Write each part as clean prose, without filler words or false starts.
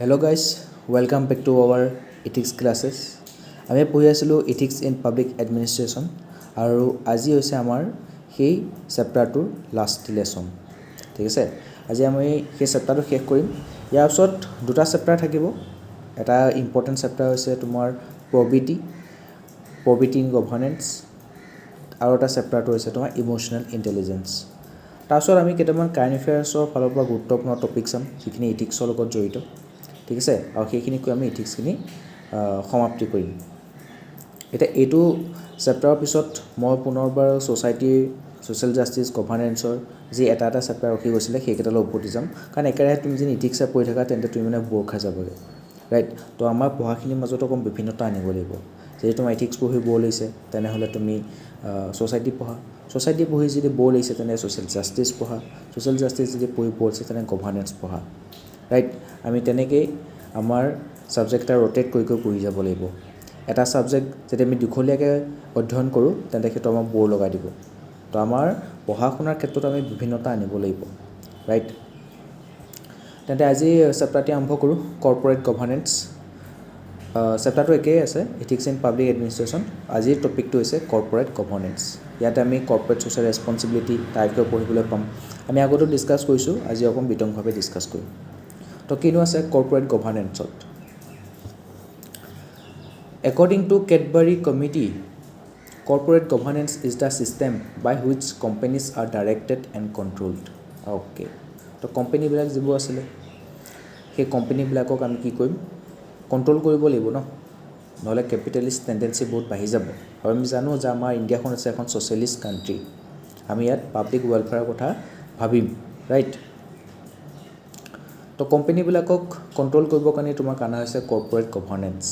Hello guys, welcome back to our ethics classes. আমি পঢ়ি আছিলোঁ ethics in public administration আৰু আজি হৈছে আমাৰ সেই চেপ্টাৰটোৰ লাষ্ট লেসন। ঠিক আছে, আজি আমি সেই চেপ্টাৰটো শেষ কৰিম। ইয়াৰ পিছত দুটা চেপ্টাৰ থাকিব। এটা ইম্পৰ্টেণ্ট চেপ্টাৰ হৈছে তোমাৰ probity in governance আৰু এটা চেপ্টাৰটো হৈছে তোমাৰ ইমোশনেল ইণ্টেলিজেন্স। তাৰপিছত আমি কেইটামান কাৰেণ্ট এফেয়াৰ্ছৰ ফালৰ পৰা গুৰুত্বপূৰ্ণ টপিক চাম যিখিনি ইথিক্সৰ লগত জড়িত। ঠিক আছে, আৰু সেইখিনি কৈ আমি ইথিক্সখিনি সমাপ্তি কৰিম। এতিয়া এইটো চেপ্টাৰৰ পিছত মই পুনৰবাৰ ছ'চিয়েল জাষ্টিছ গভাৰ্নেন্সৰ যি এটা চেপ্টাৰ ৰখি গৈছিলে সেইকেইটালৈ উভতি যাম, কাৰণ একেৰাহে তুমি যদি ইথিক্সে পঢ়ি থাকা তেন্তে তুমি মানে বৰ খাই যাবগৈ, ৰাইট। তো আমাৰ পঢ়াখিনিৰ মাজত অকণ বিভিন্নতা আনিব লাগিব। যদি তোমাৰ ইথিক্স পঢ়ি বৰ লাগিছে তেনেহ'লে তুমি ছ'চাইটি পঢ়া, ছ'চাইটি পঢ়ি যদি বৰ লাগিছে তেনে ছ'চিয়েল জাষ্টিছ পঢ়া, ছ'চিয়েল জাষ্টিছ যদি পঢ়ি বৰ লাগিছে তেনে গভাৰ্নেন্স পঢ়া, ৰাইট। আমি তেনেকৈয়ে আমাৰ ছাবজেক্ট এটা ৰ'টেট কৰি পঢ়ি যাব লাগিব। এটা ছাবজেক্ট যদি আমি দীঘলীয়াকৈ অধ্যয়ন কৰোঁ তেন্তে সেইটো আমাক বৰ লগাই দিব। তো আমাৰ পঢ়া শুনাৰ ক্ষেত্ৰত আমি বিভিন্নতা আনিব লাগিব, ৰাইট। তেন্তে আজি চেপ্টাৰটি আৰম্ভ কৰোঁ, কৰ্পৰেট গভাৰ্নেন্স। চেপ্টাৰটো একেই আছে, ইথিক্স ইন পাব্লিক এডমিনিষ্ট্ৰেশ্যন। আজিৰ টপিকটো হৈছে কৰ্পৰেট গভাৰ্নেন্স। ইয়াতে আমি কৰ্পৰেট ছ'চিয়েল ৰেছপনচিবিলিটি তাৰ বিষয়ে পঢ়িবলৈ পাম। আমি আগতো ডিছকাছ কৰিছোঁ, আজি অকণ বিতংভাৱে ডিছকাছ কৰিম। তো কিনো আছে corporate গভাৰ্নেন্সত। According to Cadbury Committee, corporate governance is the system by which companies are directed and controlled. Okay. তো কোম্পানীবিলাক যিবোৰ আছিলে সেই কোম্পানীবিলাকক আমি কি কৰিম, কণ্ট্ৰল কৰিব লাগিব ন, নহ'লে কেপিটেলিষ্ট টেণ্ডেঞ্চি বহুত বাঢ়ি যাব। আৰু আমি জানো যে আমাৰ ইণ্ডিয়াখন আছে এখন ছ'চিয়েলিষ্ট কাণ্ট্ৰি। আমি ইয়াত পাব্লিক ৱেলফেয়াৰৰ কথা ভাবিম, ৰাইট। তো কোম্পানীবিলাকক কণ্ট্ৰল কৰিবৰ কাৰণে তোমাক অনা হৈছে corporate governance.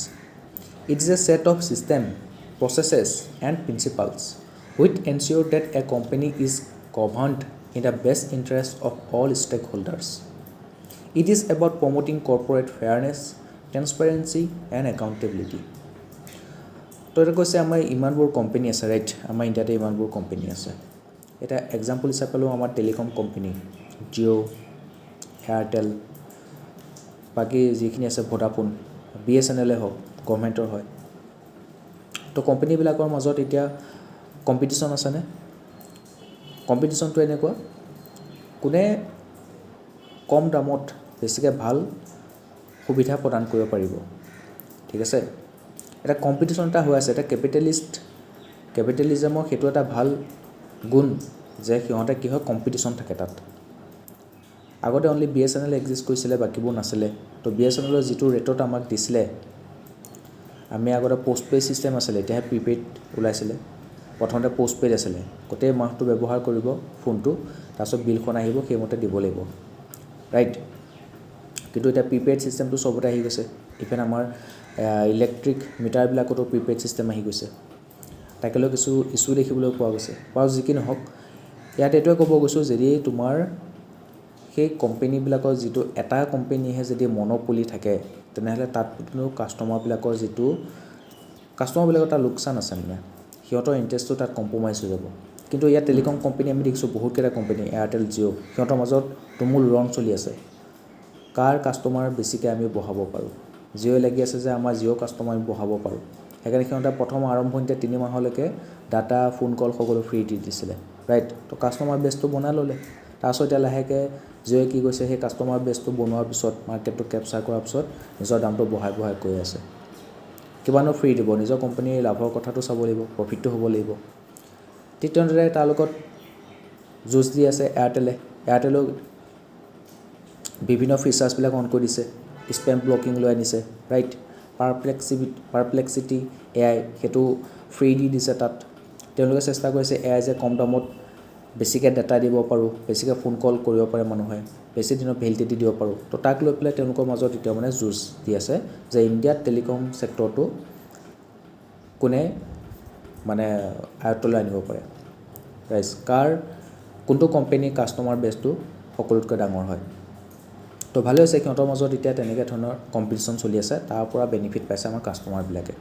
It is a set of system, processes and principles which ensure that a company is governed in the best interest of all stakeholders. It is about promoting corporate fairness, transparency and accountability. তো এটা কৈছে আমাৰ ইমানবোৰ company আছে, right. আমাৰ ইণ্ডিয়াতে ইমানবোৰ company আছে। এটা এক্সাম্পল হিচাপে লওঁ আমাৰ টেলিকম কোম্পানী, জিঅ', এয়াৰটেল, বাকী যিখিনি আছে ভোডাফোন, BSNL হওক, গভৰ্ণমেণ্টৰ হয়। তো কোম্পানীবিলাকৰ মাজত এতিয়া কম্পিটিশ্যন আছেনে? কম্পিটিশ্যনটো এনেকুৱা, কোনে কম দামত বেছিকৈ ভাল সুবিধা প্ৰদান কৰিব পাৰিব। ঠিক আছে, এটা কম্পিটিশ্যন এটা হৈ আছে। এটা কেপিটেলিজমৰ সেইটো এটা ভাল গুণ যে সিহঁতে কি হয়, কম্পিটিশ্যন থাকে তাত। আগতে অনলি BSNL এক্সিষ্ট কৰিছিলে, বাকীবোৰ নাছিলে। তো BSNLৰ যিটো ৰেটত আমাক দিছিলে, আমি আগতে পষ্টপেইড ছিষ্টেম আছিলে, এতিয়াহে প্ৰিপেইড ওলাইছিলে। প্ৰথমতে পষ্টপেইড আছিলে, গোটেই মাহটো ব্যৱহাৰ কৰিব ফোনটো, তাৰপিছত বিলখন আহিব, সেইমতে দিব লাগিব, ৰাইট। কিন্তু এতিয়া প্ৰিপেইড ছিষ্টেমটো চবতে আহি গৈছে। ইভেন আমাৰ ইলেক্ট্ৰিক মিটাৰবিলাকতো প্ৰিপেইড ছিষ্টেম আহি গৈছে। তাকে লৈ কিছু ইছ্যু দেখিবলৈ পোৱা গৈছে। বাৰু যি কি নহওক, ইয়াত এইটোৱে ক'ব গৈছোঁ, যদি তোমাৰ সেই কোম্পানীবিলাকৰ যিটো এটা কোম্পানীহে যদি মন'পলি থাকে তেনেহ'লে তাত কাষ্টমাৰবিলাকৰ এটা লোকচান আছে, মানে সিহঁতৰ ইণ্টাৰেষ্টটো তাত কম্প্ৰমাইজ হৈ যাব। কিন্তু ইয়াত টেলিকম কোম্পানী আমি দেখিছোঁ, বহুতকেইটা কোম্পানী, এয়াৰটেল, জিঅ', সিহঁতৰ মাজত তুমুল ৰণ চলি আছে। কাৰ কাষ্টমাৰ বেছিকৈ আমি বঢ়াব পাৰোঁ। জিঅ'ই লাগি আছে যে আমাৰ জিঅ' কাষ্টমাৰ আমি বঢ়াব পাৰোঁ। সেইকাৰণে সিহঁতে প্ৰথম আৰম্ভণিতে 3 মাহলৈকে ডাটা, ফোন কল সকলো ফ্ৰী দি দিছিলে, ৰাইট। তো কাষ্টমাৰ বেছটো বনাই ল'লে। তাৰপিছত এতিয়া লাহেকৈ জিঅ'ই কি কৈছে, সেই কাষ্টমাৰ বেছটো বনোৱাৰ পিছত, মাৰ্কেটটো কেপচাৰ কৰাৰ পিছত নিজৰ দামটো বঢ়াই গৈ আছে। কিমানো ফ্ৰী দিব, নিজৰ কোম্পানীৰ লাভৰ কথাটো চাব লাগিব, প্ৰফিটটো হ'ব লাগিব। ঠিক তেনেদৰে তাৰ লগত যুঁজ দি আছে এয়াৰটেলেও বিভিন্ন ফিচাৰ্ছবিলাক অন কৰি দিছে, স্পেম ব্লকিং লৈ আনিছে, ৰাইট। পাৰপ্লেক্সিটি AI সেইটো ফ্ৰী দি দিছে তাত। তেওঁলোকে চেষ্টা কৰিছে AI যে কম দামত বেছিকৈ ডাটা দিব পাৰোঁ, বেছিকৈ ফোন কল কৰিব পাৰে মানুহে, বেছি দিনৰ ভেলিডিটি দিব পাৰোঁ। তো তাক লৈ পেলাই তেওঁলোকৰ মাজত এতিয়া মানে যুঁজ দি আছে যে ইণ্ডিয়াত টেলিকম ছেক্টৰটো কোনে মানে আয়ত্তলৈ আনিব পাৰে, ৰাইট। কোনটো কোম্পানীৰ কাষ্টমাৰ বেছটো সকলোতকৈ ডাঙৰ হয়। তো ভালে হৈছে, সিহঁতৰ মাজত এতিয়া তেনেকৈ ধৰণৰ কম্পিটিশ্যন চলি আছে, তাৰ পৰা বেনিফিট পাইছে আমাৰ কাষ্টমাৰবিলাকে।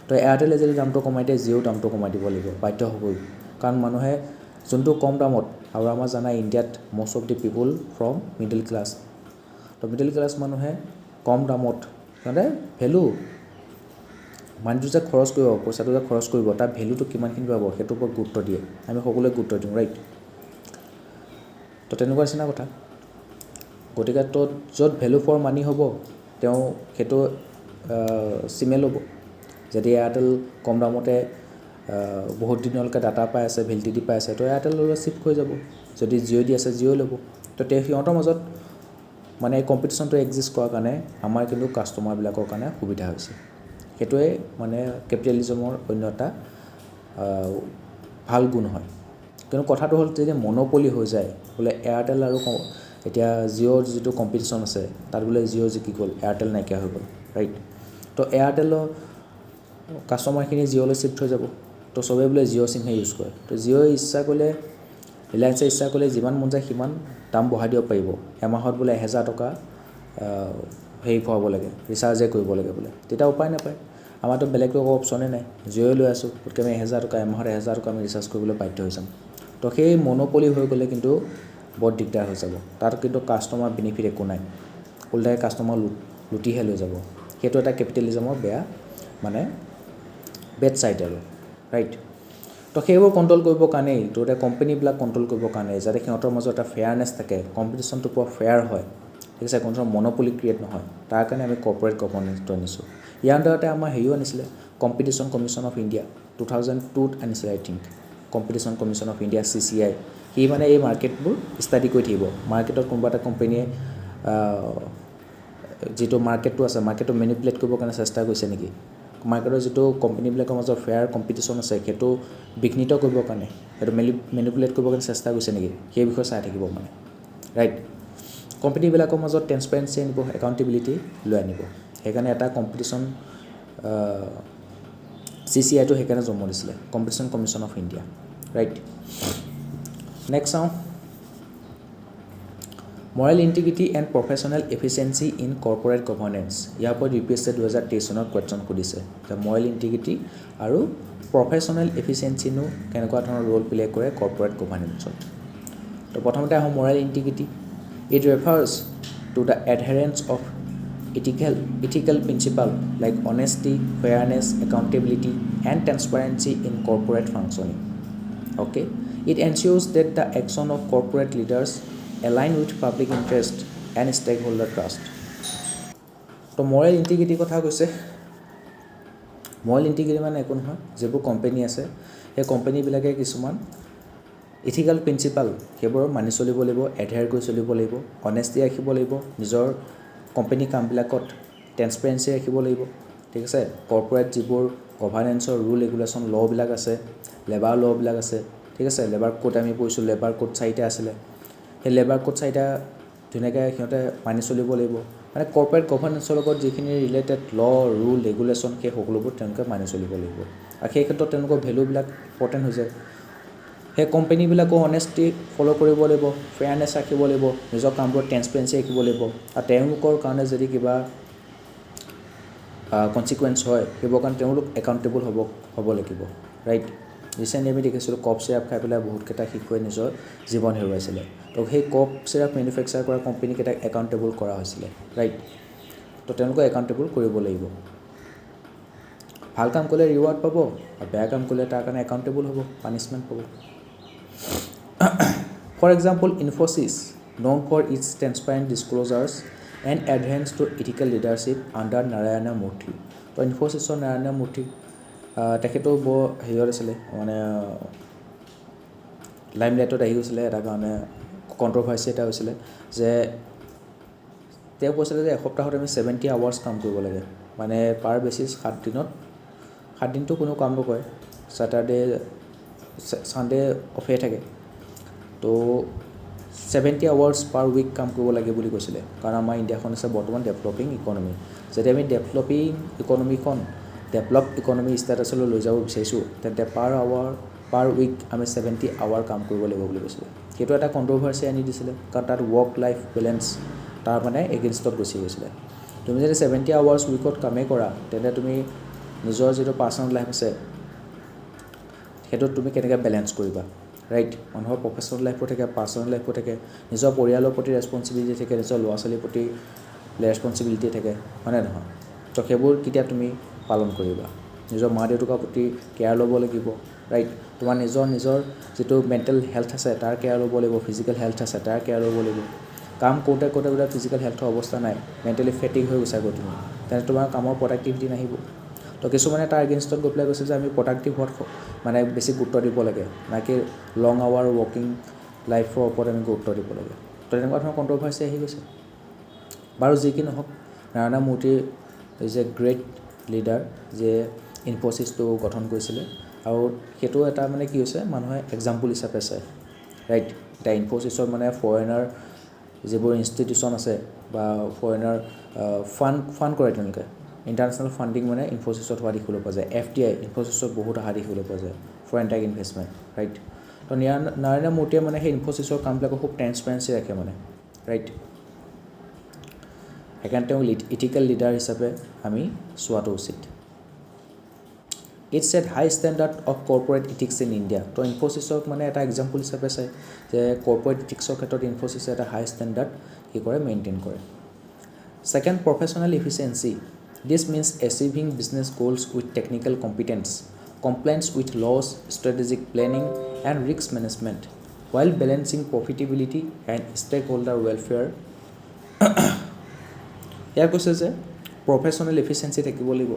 তো এয়াৰটেলে যদি দামটো কমাই দিয়ে, জিঅ'ও দামটো কমাই দিব লাগিব, বাধ্য হ'বই। কাৰণ মানুহে যোনটো কম দামত, আৰু আমাৰ জানা ইণ্ডিয়াত most of the people from middle class. তো মিডল ক্লাছ মানুহে কম দামত সিহঁতে ভেলু মানিটো যে খৰচ কৰিব পইচাটো যে খৰচ কৰিব তাৰ ভেলুটো কিমানখিনি পাব সেইটোৰ ওপৰত গুৰুত্ব দিয়ে আমি সকলোৱে গুৰুত্ব দিওঁ ৰাইট তো তেনেকুৱা নিচিনা কথা গতিকে তো য'ত ভেলু ফৰ মানি হ'ব তেওঁ সেইটো চিমে ল'ব যদি এয়াৰটেল কম দামতে বহুত দিনলৈকে ডাটা পাই আছে ভেলিডিটি পাই আছে তো এয়াৰটেল লৈ চিফ্ট হৈ যাব যদি জিঅ' দি আছে জিঅ' ল'ব তো সিহঁতৰ মাজত মানে এই কম্পিটিশ্যনটো এক্সিষ্ট কৰাৰ কাৰণে আমাৰ কিন্তু কাষ্টমাৰবিলাকৰ কাৰণে সুবিধা হৈছে সেইটোৱে মানে কেপিটেলিজমৰ অন্য এটা ভাল গুণ হয় কিন্তু কথাটো হ'ল যদি মনোপলি হৈ যায় বোলে এয়াৰটেল আৰু এতিয়া জিঅ'ৰ যিটো কম্পিটিশ্যন আছে তাত বোলে জিঅ' জিকি গ'ল এয়াৰটেল নাইকিয়া হৈ গ'ল ৰাইট তো এয়াৰটেলৰ কাষ্টমাৰখিনি জিঅ'লৈ চিফ্ট হৈ যাব তো চবেই বোলে জিঅ' চিমহে ইউজ কৰে তো জিঅ'ই ইচ্ছা কৰিলে ৰিলায়েন্সে ইচ্ছা কৰিলে যিমান মন যায় সিমান দাম বঢ়াই দিব পাৰিব এমাহত বোলে 1000 টকা হেৰি ভৰাব লাগে ৰিচাৰ্জে কৰিব লাগে বোলে তেতিয়া উপায় নাপায় আমাৰতো বেলেগটো একো অপশ্যনে নাই জিঅ'ই লৈ আছোঁ গতিকে আমি 1000 টকা এমাহত 1000 টকা আমি ৰিচাৰ্জ কৰিবলৈ বাধ্য হৈ যাম তো সেই মনোপলি হৈ গ'লে কিন্তু বৰ দিগদাৰ হৈ যাব তাত কিন্তু কাষ্টমাৰ বেনিফিট একো নাই ওলোটাই কাষ্টমাৰ লুটিহে লৈ যাব সেইটো এটা কেপিটেলিজমৰ বেয়া মানে বেড ছাইড আৰু ৰাইট তো সেইবোৰ কণ্ট্ৰল কৰিবৰ কাৰণেই তো এতিয়া কোম্পানীবিলাক কণ্ট্ৰল কৰিবৰ কাৰণে যাতে সিহঁতৰ মাজত এটা ফেয়াৰনেছ থাকে কম্পিটিশ্যনটো পুৰা ফেয়াৰ হয় ঠিক আছে কোনো মনোপলি ক্ৰিয়েট নহয় তাৰ কাৰণে আমি কৰ্পৰেট গভৰ্নেন্সটো আনিছোঁ ইয়াৰ আণ্ডাৰতে আমাৰ হেৰিও আনিছিলে কম্পিটিশ্যন কমিশ্যন অফ ইণ্ডিয়া 2002ত আনিছিলে I think competition commission of India CCI সি মানে এই মাৰ্কেটবোৰ ষ্টাডি কৰি থাকিব মাৰ্কেটত কোনোবা এটা কোম্পানীয়ে যিটো মাৰ্কেটটো আছে মাৰ্কেটটো মেনিপুলেট কৰিবৰ কাৰণে চেষ্টা কৰিছে নেকি মাৰ্কেটৰ যিটো কোম্পানীবিলাকৰ মাজত ফেয়াৰ কম্পিটিশ্যন আছে সেইটো বিঘ্নিত কৰিবৰ কাৰণে সেইটো মেনিপুলেট কৰিবৰ কাৰণে চেষ্টা কৰিছে নেকি সেই বিষয়ে চাই থাকিব মানে ৰাইট কোম্পানীবিলাকৰ মাজত ট্ৰেন্সপাৰেঞ্চি আনিব একাউণ্টেবিলিটি লৈ আনিব সেইকাৰণে এটা কম্পিটিশ্যন CCIটো সেইকাৰণে জন্ম দিছিলে competition commission of India right next চাওঁ moral integrity and professional efficiency in corporate governance ইয়াৰ ওপৰত UPSC 2023 চনত কুৱেশ্যন সুধিছে যে মৰেল ইণ্টিগ্ৰিটি আৰু প্ৰফেশ্যনেল এফিচিয়েঞ্চিনো কেনেকুৱা ধৰণৰ ৰোল প্লে কৰে কৰ্পৰেট গভৰ্নেন্সত তো প্ৰথমতে আহোঁ moral integrity it refers to the adherence of ethical principle like honesty, fairness, accountability and transparency in corporate functioning. Okay, it ensures that the action of corporate leaders align with public interest and stakeholder trust. তো moral integrity কথা কৈছে moral integrity মানে একো নহয় যিবোৰ company আছে সেই কোম্পানীবিলাকে কিছুমান ইথিকেল প্ৰিন্সিপাল সেইবোৰ মানি চলিব লাগিব এডহেয়াৰ কৰি চলিব লাগিব অনেষ্টি ৰাখিব লাগিব নিজৰ কোম্পানী কামবিলাকত ট্ৰেন্সপাৰেঞ্চি ৰাখিব লাগিব ঠিক আছে কৰ্পৰেট যিবোৰ গভাৰ্নেন্সৰ ৰুল ৰেগুলেশ্যন লবিলাক আছে লেবাৰ লবিলাক আছে ঠিক আছে লেবাৰ কোড আমি পঢ়িছোঁ লেবাৰ কোড 4টা আছিলে সেই লেবাৰ কোড 4টা ধুনীয়াকৈ সিহঁতে মানি চলিব লাগিব মানে কৰ্পৰেট গভাৰ্নেন্সৰ লগত যিখিনি ৰিলেটেড ৰুল ৰেগুলেশ্যন সেই সকলোবোৰ তেওঁলোকে মানি চলিব লাগিব আৰু সেই ক্ষেত্ৰত তেওঁলোকৰ ভেলুবিলাক ইম্পৰ্টেণ্ট হৈ যায় সেই কোম্পানীবিলাকো অনেষ্টি ফ'ল' কৰিব লাগিব ফেয়াৰনেছ ৰাখিব লাগিব নিজৰ কামবোৰত ট্ৰেন্সপাৰেঞ্চি ৰাখিব লাগিব আৰু তেওঁলোকৰ কাৰণে যদি কিবা কনচিকুৱেঞ্চ হয় সেইবোৰ কাৰণে তেওঁলোক একাউণ্টেবল হ'ব লাগিব ৰাইট ৰিচেণ্টলি আমি দেখিছিলোঁ কফ চিৰাপ খাই পেলাই বহুতকেইটা শিশুৱে নিজৰ জীৱন হেৰুৱাইছিলে তো সেই কফ চিৰাপ মেনুফেকচাৰ কৰা কোম্পানীকেইটাক একাউণ্টেবল কৰা হৈছিলে ৰাইট তো তেওঁলোকক একাউণ্টেবল কৰিব লাগিব ভাল কাম কৰিলে ৰিৱাৰ্ড পাব আৰু বেয়া কাম কৰিলে তাৰ কাৰণে একাউণ্টেবল হ'ব পানিছমেণ্ট পাব For example, Infosys, known for its transparent disclosures and adherence to ethical leadership under Narayana Murthy. তো Infosysৰ নাৰায়ণ মূৰ্তি তেখেতেও বৰ হেৰিয়ত আছিলে মানে লাইমলাইটত আহি গৈছিলে এটা কাৰণে কণ্ট্ৰভাৰ্চি এটা হৈছিলে যে তেওঁ কৈছিলে যে এসপ্তাহত আমি 70 আৱাৰ্ছ কাম কৰিব লাগে মানে পাৰ বেচিছ 7 দিনত 7 দিনটো কোনো কাম নকৰে ছেটাৰডে ছানডে অফে থাকে তো 70 আৱাৰ্ছ পাৰ উইক কাম কৰিব লাগে বুলি কৈছিলে কাৰণ আমাৰ ইণ্ডিয়াখন আছে বৰ্তমান ডেভেলপিং ইকনমি যদি আমি ডেভেলপিং ইকনমিখন ডেভেলপ ইকনমি ষ্টেটাছলৈ লৈ যাব বিচাৰিছোঁ তেন্তে পাৰ উইক আমি 70 আৱাৰ কাম কৰিব লাগিব বুলি কৈছিলে সেইটো এটা কণ্ট্ৰভাৰ্চি আনি দিছিলে কাৰণ তাত ৱৰ্ক লাইফ বেলেঞ্চ তাৰ মানে এগেইনষ্টত গুচি গৈছিলে তুমি যদি 70 আৱাৰ্ছ উইকত কামেই কৰা তেন্তে তুমি নিজৰ যিটো পাৰ্চনেল লাইফ আছে সেইটোত তুমি কেনেকৈ বেলেঞ্চ কৰিবা ৰাইট মানুহৰ প্ৰফেশ্যনেল লাইফো থাকে পাৰ্চনেল লাইফো থাকে নিজৰ পৰিয়ালৰ প্ৰতি ৰেছপনচিবিলিটি থাকে নিজৰ ল'ৰা ছোৱালীৰ প্ৰতি ৰেছপনচিবিলিটি থাকে হয়নে নহয় তো সেইবোৰ কেতিয়া তুমি পালন কৰিবা নিজৰ মা দেউতাকৰ প্ৰতি কেয়াৰ ল'ব লাগিব ৰাইট তোমাৰ নিজৰ যিটো মেণ্টেল হেল্থ আছে তাৰ কেয়াৰ ল'ব লাগিব ফিজিকেল হেল্থ আছে তাৰ কেয়াৰ ল'ব লাগিব কাম কৰোঁতে বোলে ফিজিকেল হেল্থৰ অৱস্থা নাই মেণ্টেলি ফেটিক হৈ গৈছা গৈ তুমি তেনে তোমাৰ কামৰ প্ৰডাক্টিভিটি নাহিব তো কিছুমানে তাৰ এগেইনষ্টত গৈ পেলাই কৈছে যে আমি প্ৰডাক্টিভ হোৱাত মানে বেছি গুৰুত্ব দিব লাগে নাকি লং আৱাৰ ৱৰ্কিং লাইফৰ ওপৰত আমি গুৰুত্ব দিব লাগে তো তেনেকুৱা ধৰণৰ কণ্ট্ৰভাৰ্চি আহি গৈছে বাৰু যি কি নহওক নাৰায়ণ মূৰ্তি ইজ এ গ্ৰেট লিডাৰ যে ইনফ'চিছটো গঠন কৰিছিলে আৰু সেইটো এটা মানে কি হৈছে মানুহে এক্সাম্পল হিচাপে চায় ৰাইট এতিয়া ইনফ'চিছৰ মানে ফৰেনাৰ যিবোৰ ইনষ্টিটিউশ্যন আছে বা ফৰেনাৰ ফাণ্ড কৰে তেওঁলোকে ইণ্টাৰনেশ্যনেল ফাণ্ডিং মানে ইনফ'চিছত হোৱা দেখিবলৈ পোৱা যায় FDI ইনফ'চিছত বহুত অহা দেখিবলৈ পোৱা যায় ফৰেন ডাইৰেক্ট ইনভেষ্টমেণ্ট ৰাইট তো নাৰায়ণ মূৰ্তিয়ে মানে সেই ইনফ'চিছৰ কামবিলাকক খুব ট্ৰেন্সপাৰেঞ্চি ৰাখে মানে ৰাইট সেইকাৰণে তেওঁ ইথিকেল লিডাৰ হিচাপে আমি চোৱাটো উচিত it's at high standard of corporate ethics in India তো ইনফ'চিছক মানে এটা এক্সাম্পল হিচাপে চায় যে কৰ্পৰেট ইথিক্সৰ ক্ষেত্ৰত ইনফ'চিছে এটা হাই ষ্টেণ্ডাৰ্ড কি কৰে মেইনটেইন কৰে second professional efficiency this means achieving business goals with technical competence compliance with laws strategic planning and risk management while balancing profitability and stakeholder welfare ইয়াৰ কৈছে যে প্ৰফেশ্যনেল এফিচিয়েঞ্চি থাকিব লাগিব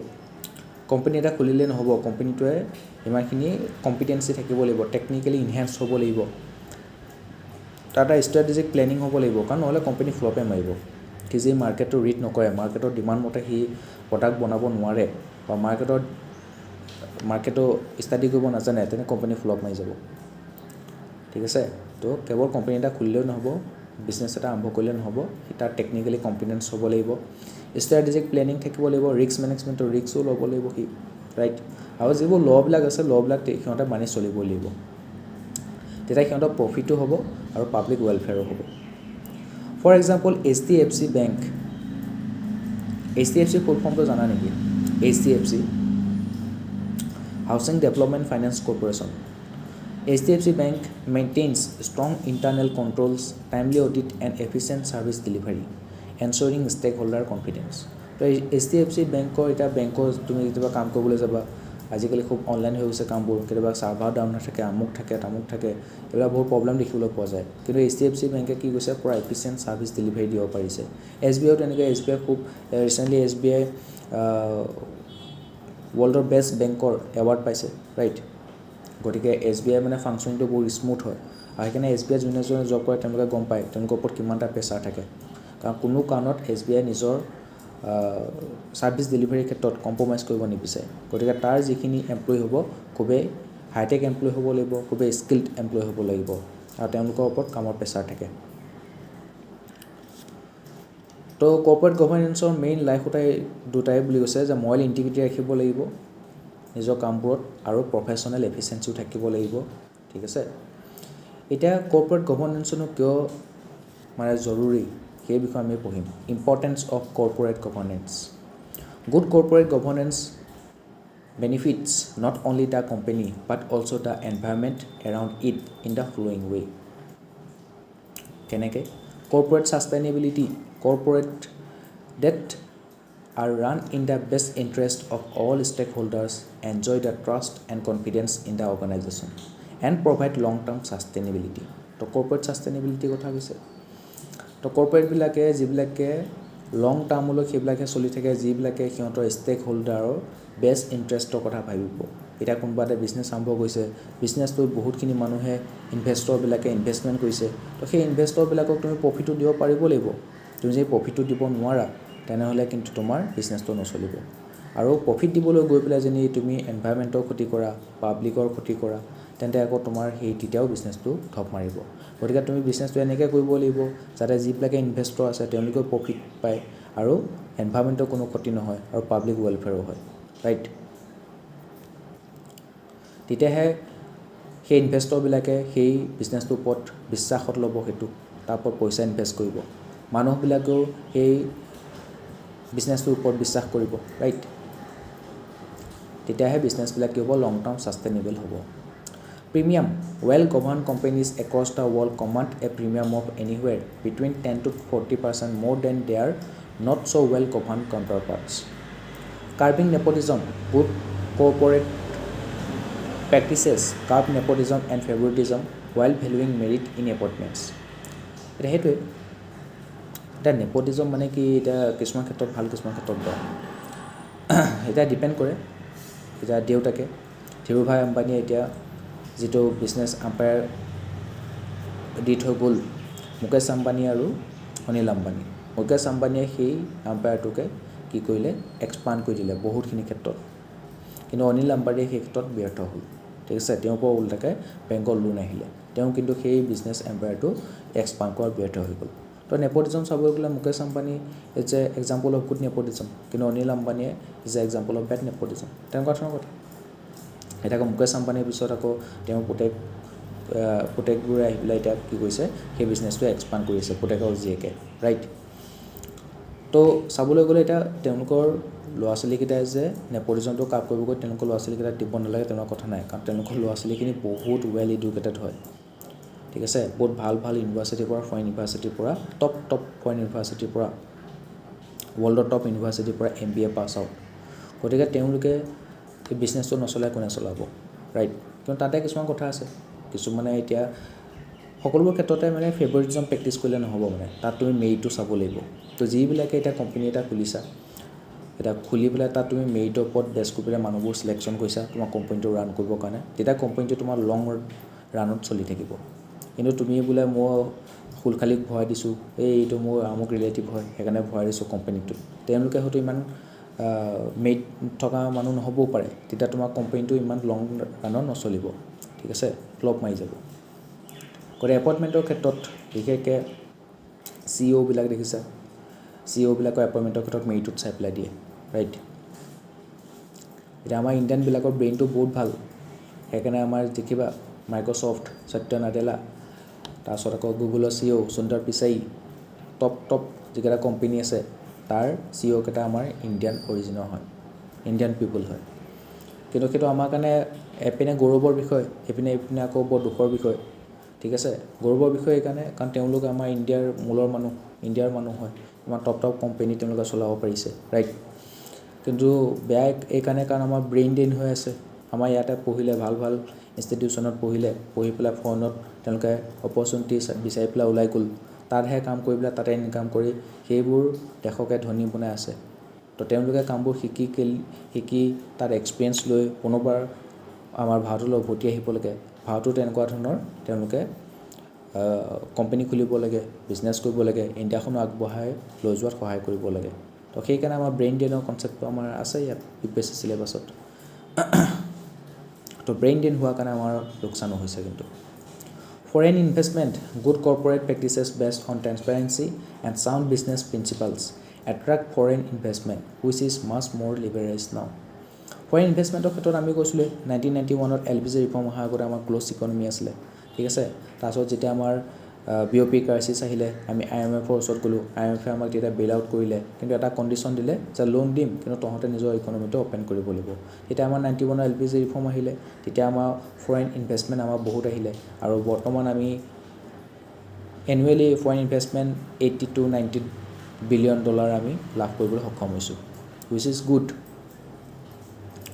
কোম্পানী এটা খুলিলে নহ'ব কোম্পানীটোৱে ইমানখিনি কম্পিটেন্সি থাকিব লাগিব টেকনিকেলি ইনহেন্স হ'ব লাগিব তাৰ এটা ষ্ট্ৰেটেজিক প্লেনিং হ'ব লাগিব কাৰণ নহ'লে কোম্পানী ফ্লপে মাৰিব সি যি মাৰ্কেটটো ৰিড নকৰে মাৰ্কেটৰ ডিমাণ্ড মতে সি প্ৰডাক্ট বনাব নোৱাৰে বা মাৰ্কেটো ষ্টাডি কৰিব নাজানে তেনে কোম্পানী ফ্লপ মাৰি যাব ঠিক আছে তো কেৱল কোম্পানী এটা খুলিলেও নহ'ব বিজনেছ এটা আৰম্ভ কৰিলে নহ'ব সি তাৰ টেকনিকেলি কম্পিটেন্স হ'ব লাগিব ষ্ট্ৰেটেজিক প্লেনিং থাকিব লাগিব ৰিস্ক মেনেজমেণ্টৰ ৰিস্কো ল'ব লাগিব সি ৰাইট আৰু যিবোৰ ল'বিলাক আছে ল'বিলাক সিহঁতে মানি চলিব লাগিব তেতিয়া সিহঁতৰ প্ৰফিটো হ'ব আৰু পাব্লিক ৱেলফেয়াৰো হ'ব for example HDFC bank HDFC full ফৰ্মটো জানা নেকি HDFC housing development finance corporation HDFC Bank maintains strong internal controls, timely audit and efficient service delivery, ensuring stakeholder confidence. তো HDFC বেংকৰ এটা বেংকৰ তুমি কেতিয়াবা কাম কৰিবলৈ যাবা আজিকালি খুব অনলাইন হৈ গৈছে কামবোৰ কেতিয়াবা ছাৰ্ভাৰ ডাউন থাকে আমুক থাকে তামুক থাকে এইবিলাক বহুত প্ৰব্লেম দেখিবলৈ পোৱা যায় কিন্তু HDFC বেংকে কি কৈছে পুৰা এফিচিয়েণ্ট ছাৰ্ভিচ ডেলিভাৰী দিব পাৰিছে SBI তেনেকৈ SBI খুব ৰিচেণ্টলি SBI ৱৰ্ল্ডৰ বেষ্ট বেংকৰ এৱাৰ্ড পাইছে ৰাইট গতিকে SBI মানে ফাংচনিংটো বহুত স্মুথ হয় আৰু সেইকাৰণে SBI যোনে জব কৰে তেওঁলোকে গম পায় তেওঁলোকৰ ওপৰত কিমান এটা প্ৰেছাৰ থাকে কাৰণ কোনো কাৰণত SBI নিজৰ ছাৰ্ভিচ ডেলিভাৰীৰ ক্ষেত্ৰত কম্প্ৰমাইজ কৰিব নিবিচাৰে গতিকে তাৰ যিখিনি এমপ্লয় হ'ব খুবেই হাইটেক এমপ্লয় হ'ব লাগিব খুবেই স্কিল্ড এমপ্লয় হ'ব লাগিব আৰু তেওঁলোকৰ ওপৰত কামৰ প্ৰেছাৰ থাকে তো কৰ্পৰেট গভৰ্নেন্সৰ মেইন লাইফ দুটাই বুলি কৈছে যে মৰেল ইণ্টিগ্ৰিটি ৰাখিব লাগিব নিজৰ কামবোৰত আৰু প্ৰফেশ্যনেল এফিচিয়েঞ্চিও থাকিব লাগিব ঠিক আছে এতিয়া কৰ্পৰেট গভৰ্নেন্সনো কিয় মানে জৰুৰী সেই বিষয়ে আমি পঢ়িম importance of corporate governance good corporate governance benefits not only the company but also' the environment around it in the flowing way কেনেকৈ corporate sustainability corporate that are run in the best interest of all stakeholders, enjoy the trust and confidence in the organization, and provide long-term sustainability. তো corporate sustainability কথা কৈছে তো কৰ্পৰেটবিলাকে যিবিলাকে লং টাৰ্মলৈ সেইবিলাকে চলি থাকে যিবিলাকে সিহঁতৰ ষ্টেক হোল্ডাৰৰ বেষ্ট ইণ্টাৰেষ্টৰ কথা ভাবিব এতিয়া কোনোবা এটা বিজনেছ আৰম্ভ কৰিছে বিজনেছটোত বহুতখিনি মানুহে ইনভেষ্টৰবিলাকে ইনভেষ্টমেণ্ট কৰিছে তো সেই ইনভেষ্টৰবিলাকক তুমি প্ৰফিটটো দিব পাৰিব লাগিব তুমি যদি প্ৰফিটটো দিব নোৱাৰা তেনেহ'লে কিন্তু তোমাৰ বিজনেছটো নচলিব আৰু প্ৰফিট দিবলৈ গৈ পেলাই যদি তুমি এনভাইৰমেণ্টৰ ক্ষতি কৰা পাব্লিকৰ ক্ষতি কৰা তেন্তে আকৌ তোমাৰ সেই তেতিয়াও বিজনেছটো ঠপ মাৰিব গতিকে তুমি বিজনেছটো এনেকৈ কৰিব লাগিব যাতে যিবিলাকে ইনভেষ্টৰ আছে তেওঁলোকেও প্ৰফিট পায় আৰু এনভাইৰমেণ্টৰ কোনো ক্ষতি নহয় আৰু পাব্লিক ৱেলফেয়াৰো হয় ৰাইট তেতিয়াহে সেই ইনভেষ্টৰবিলাকে সেই বিজনেছটোৰ ওপৰত বিশ্বাসত ল'ব সেইটো তাৰ ওপৰত পইচা ইনভেষ্ট কৰিব মানুহবিলাকেও সেই বিজনেছটোৰ ওপৰত বিশ্বাস কৰিব ৰাইট তেতিয়াহে বিজনেছবিলাক কি হ'ব লং টাৰ্ম ছাষ্টেইনেবল হ'ব premium well govern companies across the world command a premium of anywhere between 10 to 40% more than their not so well governed counterparts. Curbing nepotism, good corporate practices curb nepotism and favoritism while valuing merit in appointments. এতিয়া সেইটোৱে এতিয়া nepotism মানে কি এতিয়া কিছুমান ক্ষেত্ৰত ভাল কিছুমান ক্ষেত্ৰত বেয়া এতিয়া ডিপেণ্ড কৰে এতিয়া দেউতাকে ধীৰুভাই আম্বানীয়ে এতিয়া যিটো বিজনেছ আম্পায়াৰ দি থৈ গ'ল মুকেশ আম্বানী আৰু অনিল আম্বানী মুকেশ আম্বানীয়ে সেই আম্পায়াৰটোকে কি কৰিলে এক্সপাণ্ড কৰি দিলে বহুতখিনি ক্ষেত্ৰত কিন্তু অনিল আম্বানীয়ে সেই ক্ষেত্ৰত ব্যৰ্থ হ'ল ঠিক আছে তেওঁৰ পৰা উল্টাকৈ বেংকৰ লোন আহিলে তেওঁ কিন্তু সেই বিজনেছ এম্পায়াৰটো এক্সপাণ্ড কৰাত ব্যৰ্থ হৈ গ'ল তো নেপটিজম চাবলৈ গ'লে Mukesh Ambani is a example of good nepotism কিন্তু অনিল আম্বানীয়ে is a example of bed nepotism তেনেকুৱা ধৰণৰ কথা এতিয়া আকৌ মুকেশ আম্বানীৰ পিছত আকৌ তেওঁ পুতেকবোৰে আহি পেলাই এতিয়া কি কৰিছে সেই বিজনেছটো এক্সপাণ্ড কৰিছে পুতেকৰ জীয়েকে ৰাইট তো চাবলৈ গ'লে এতিয়া তেওঁলোকৰ ল'ৰা ছোৱালীকেইটাই যে নেপটিজমটো কাপ কৰিব গৈ তেওঁলোকৰ ল'ৰা ছোৱালীকেইটাক দিব নালাগে তেনেকুৱা কথা নাই কাৰণ তেওঁলোকৰ ল'ৰা ছোৱালীখিনি বহুত ৱেল এডুকেটেড হয় ঠিক আছে বহুত ভাল ভাল ইউনিভাৰ্চিটিৰ পৰা ফৰেইন ইউনিভাৰ্চিটিৰ পৰা টপ ফৰেইন ইউনিভাৰ্চিটিৰ পৰা ৱৰ্ল্ডৰ টপ ইউনিভাৰ্চিটিৰ পৰা MBA পাছ আউট গতিকে তেওঁলোকে এই বিজনেছটো নচলাই কোনে চলাব ৰাইট কিন্তু তাতে কিছুমান কথা আছে কিছুমানে এতিয়া সকলোবোৰ ক্ষেত্ৰতে মানে ফেভৰিটিজম প্ৰেক্টিছ কৰিলে নহ'ব মানে তাত তুমি মেৰিটটো চাব লাগিব তো যিবিলাকে এতিয়া কোম্পানী এটা খুলিছা এটা খুলি পেলাই তাত তুমি মেৰিটৰ ওপৰত বেছ কৰি পেলাই মানুহবোৰ চিলেকশ্যন কৰিছা তোমাৰ কোম্পানীটো ৰান কৰিবৰ কাৰণে তেতিয়া কোম্পানীটো তোমাৰ লং ৰানত চলি থাকিব কিন্তু তুমি বোলে মই খুলখালিক ভৰাই দিছোঁ এইটো মোৰ আমুক ৰিলেটিভ হয় সেইকাৰণে ভৰাই দিছোঁ কোম্পানীটোত তেওঁলোকে হয়তো ইমান মেৰিট থকা মানুহ নহ'বও পাৰে তেতিয়া তোমাৰ কোম্পানীটো ইমান লং ৰানত নচলিব ঠিক আছে ফ্লপ মাৰি যাব গতিকে এপইণ্টমেণ্টৰ ক্ষেত্ৰত বিশেষকৈ CEO বিলাক দেখিছা CEO বিলাকৰ এপইণ্টমেণ্টৰ ক্ষেত্ৰত মেৰিটত চাই পেলাই দিয়ে ৰাইট এতিয়া আমাৰ ইণ্ডিয়ানবিলাকৰ ব্ৰেইনটো বহুত ভাল সেইকাৰণে আমাৰ দেখিবা মাইক্ৰ'ছফ্ট সত্য নাডেলা তাৰপিছত আকৌ গুগলৰ CEO সুন্দৰ পিচাই টপ যিকেইটা কোম্পানী আছে তাৰ CEO কেইটা আমাৰ ইণ্ডিয়ান অৰিজিনৰ হয় ইণ্ডিয়ান পিপল হয় কিন্তু সেইটো আমাৰ কাৰণে এপিনে গৌৰৱৰ বিষয় এপিনে আকৌ বৰ দুখৰ বিষয় ঠিক আছে গৌৰৱৰ বিষয় এইকাৰণে কাৰণ তেওঁলোক আমাৰ ইণ্ডিয়াৰ মানুহ হয় আমাৰ টপ কোম্পানী তেওঁলোকে চলাব পাৰিছে ৰাইট কিন্তু বেয়া এইকাৰণে কাৰণ আমাৰ ব্ৰেইন ড্ৰেইন হৈ আছে আমাৰ ইয়াতে পঢ়িলে ভাল ইনষ্টিটিউশ্যনত পঢ়ি পেলাই ফৰেনত তেওঁলোকে অপৰচুনিটি বিচাৰি পেলাই ওলাই গ'ল তাতহে কাম কৰি পেলাই তাতে ইনকাম কৰি সেইবোৰ দেশকে ধনী বনাই আছে তো তেওঁলোকে কামবোৰ শিকি তাত এক্সপিৰিয়েঞ্চ লৈ পুনৰবাৰ আমাৰ ভাৰতলৈ উভতি আহিব লাগে ভাৰতো তেনেকুৱা ধৰণৰ তেওঁলোকে কোম্পানী খুলিব লাগে বিজনেছ কৰিব লাগে ইণ্ডিয়াখনো আগবঢ়াই লৈ যোৱাত সহায় কৰিব লাগে তো সেইকাৰণে আমাৰ ব্ৰেইন ড্ৰেইনৰ কনচেপ্টটো আমাৰ আছে ইয়াত UPSC চিলেবাছত তো ব্ৰেইন ড্ৰেইন হোৱাৰ কাৰণে আমাৰ লোকচানো হৈছে কিন্তু foreign investment good corporate practices based on transparency and sound business principles attract foreign investment which is much more leverage নাও ফৰেইন ইনভেষ্টমেণ্টৰ ক্ষেত্ৰত আমি কৈছিলোঁ 1991ত LPG ৰিফৰ্ম অহাৰ আগতে আমাৰ ক্ল'জ ইকনমি আছিলে ঠিক আছে তাৰপিছত যেতিয়া আমাৰ BOP ক্ৰাইচিছ আহিলে আমি IMFৰ ওচৰত গ'লোঁ IMFে আমাক তেতিয়া বেইল আউট কৰিলে কিন্তু এটা কণ্ডিশ্যন দিলে যে লোন দিম কিন্তু তহঁতে নিজৰ ইকনমিটো অ'পেন কৰিব লাগিব তেতিয়া আমাৰ 91ৰ LPG ৰিফৰ্ম আহিলে তেতিয়া আমাৰ ফৰেইন ইনভেষ্টমেণ্ট আমাৰ বহুত আহিলে আৰু বৰ্তমান আমি annually foreign investment $80 to $90 billion আমি লাভ কৰিবলৈ সক্ষম হৈছোঁ হুইচ ইজ গুড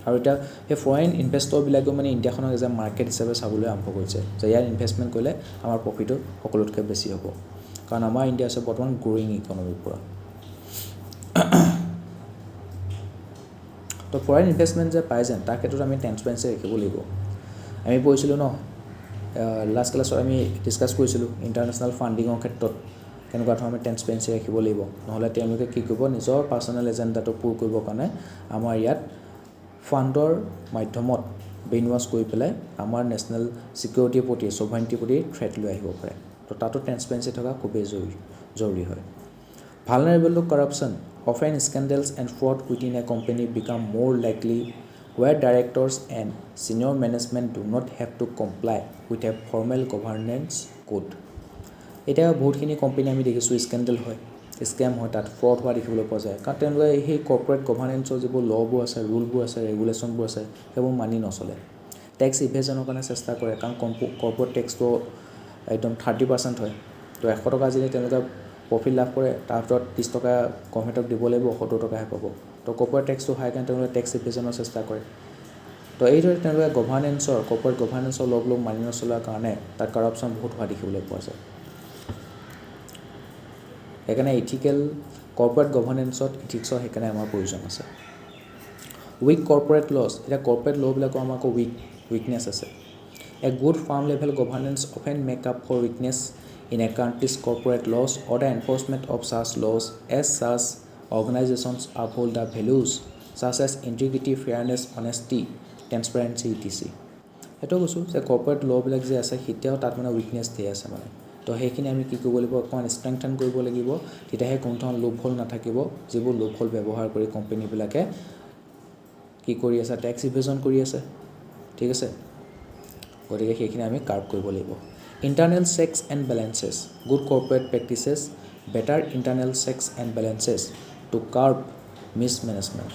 আৰু এতিয়া সেই ফৰেইন ইনভেষ্টৰবিলাকেও মানে ইণ্ডিয়াখনক এজ এ মাৰ্কেট হিচাপে চাবলৈ আৰম্ভ কৰিছে যে ইয়াত ইনভেষ্টমেণ্ট কৰিলে আমাৰ প্ৰফিটো সকলোতকৈ বেছি হ'ব কাৰণ আমাৰ ইণ্ডিয়া আছে বৰ্তমান গ্ৰ'য়িং ইকনমিৰ পৰা তো ফৰেইন ইনভেষ্টমেণ্ট যে পাই যেন তাৰ ক্ষেত্ৰত আমি ট্ৰেন্সপাৰেঞ্চি ৰাখিব লাগিব আমি পঢ়িছিলোঁ ন লাষ্ট ক্লাছত আমি ডিছকাছ কৰিছিলোঁ ইণ্টাৰনেশ্যনেল ফাণ্ডিঙৰ ক্ষেত্ৰত কেনেকুৱা ধৰণৰ আমি ট্ৰেন্সপাৰেঞ্চি ৰাখিব লাগিব নহ'লে তেওঁলোকে কি কৰিব নিজৰ পাৰ্চনেল এজেণ্ডাটো পূৰ কৰিবৰ কাৰণে আমাৰ ইয়াত ফাণ্ডৰ মাধ্যমত ব্ৰেইন ৱাছ কৰি পেলাই আমাৰ নেশ্যনেল ছিকিউৰিটিৰ প্ৰতি ছভাৰেইণ্টিৰ প্ৰতি থ্ৰেট লৈ আহিব পাৰে তো তাতো ট্ৰেন্সপাৰেঞ্চি থকা খুবেই জৰুৰী হয় vulnerable to corruption often scandals and fraud within a company become more likely where directors and senior management do not have to comply with a formal governance code এতিয়া বহুতখিনি কোম্পানী আমি দেখিছোঁ স্কেণ্ডেল হয় স্কেম হয় তাত fraud হোৱা দেখিবলৈ পোৱা যায় কাৰণ তেওঁলোকে সেই কৰ্পৰেট গভাৰ্নেন্সৰ যিবোৰ ল'বোৰ আছে ৰুলবোৰ আছে ৰেগুলেশ্যনবোৰ আছে সেইবোৰ মানি নচলে টেক্স ইভেজনৰ কাৰণে চেষ্টা কৰে কাৰণ কৰ্পৰেট টেক্সটো একদম 30% হয় তো 100 টকা যদি তেওঁলোকে প্ৰফিট লাভ কৰে তাৰ ভিতৰত 30 টকা গভৰ্ণমেণ্টক দিব লাগিব 70 টকাহে পাব তো কৰ্পৰেট টেক্সটো হাই কাৰণে তেওঁলোকে টেক্স ইভেশ্যনৰ চেষ্টা কৰে তো এইদৰে তেওঁলোকে কৰ্পৰেট গভাৰ্নেন্সৰ লগ মানি নচলাৰ কাৰণে তাত কাৰাপশ্যন বহুত হোৱা দেখিবলৈ পোৱা যায় সেইকাৰণে কৰ্পৰেট গভাৰ্নেন্সত ইথিক্সৰ সেইকাৰণে আমাৰ প্ৰয়োজন আছে উইক কৰ্পৰেট লছ এতিয়া কৰ্পৰেট ল'বিলাকৰ আমাৰ আকৌ উইকনেছ আছে a good firm level governance often make up for weakness in a country's corporate laws or the enforcement of such laws as such organisations uphold the values such as integrity fairness honesty transparency etc সেইটো কৈছোঁ যে corporate ল'বিলাক যে আছে তেতিয়াও তাত মানে weakness ধেৰ আছে মানে তো সেইখিনি আমি কি কৰিব লাগিব অকণমান ষ্ট্ৰেংথেন কৰিব লাগিব তেতিয়াহে কোনো ধৰণৰ লোভ হল নাথাকিব যিবোৰ লোভ হল ব্যৱহাৰ কৰি কোম্পানীবিলাকে কি কৰি আছে টেক্স ইভেশ্যন কৰি আছে ঠিক আছে গতিকে সেইখিনি আমি কাৰ্ভ কৰিব লাগিব internal চেকছ and বেলেঞ্চেছ good corporate practices better internal চেকছ and বেলেঞ্চেছ two curve mismanagement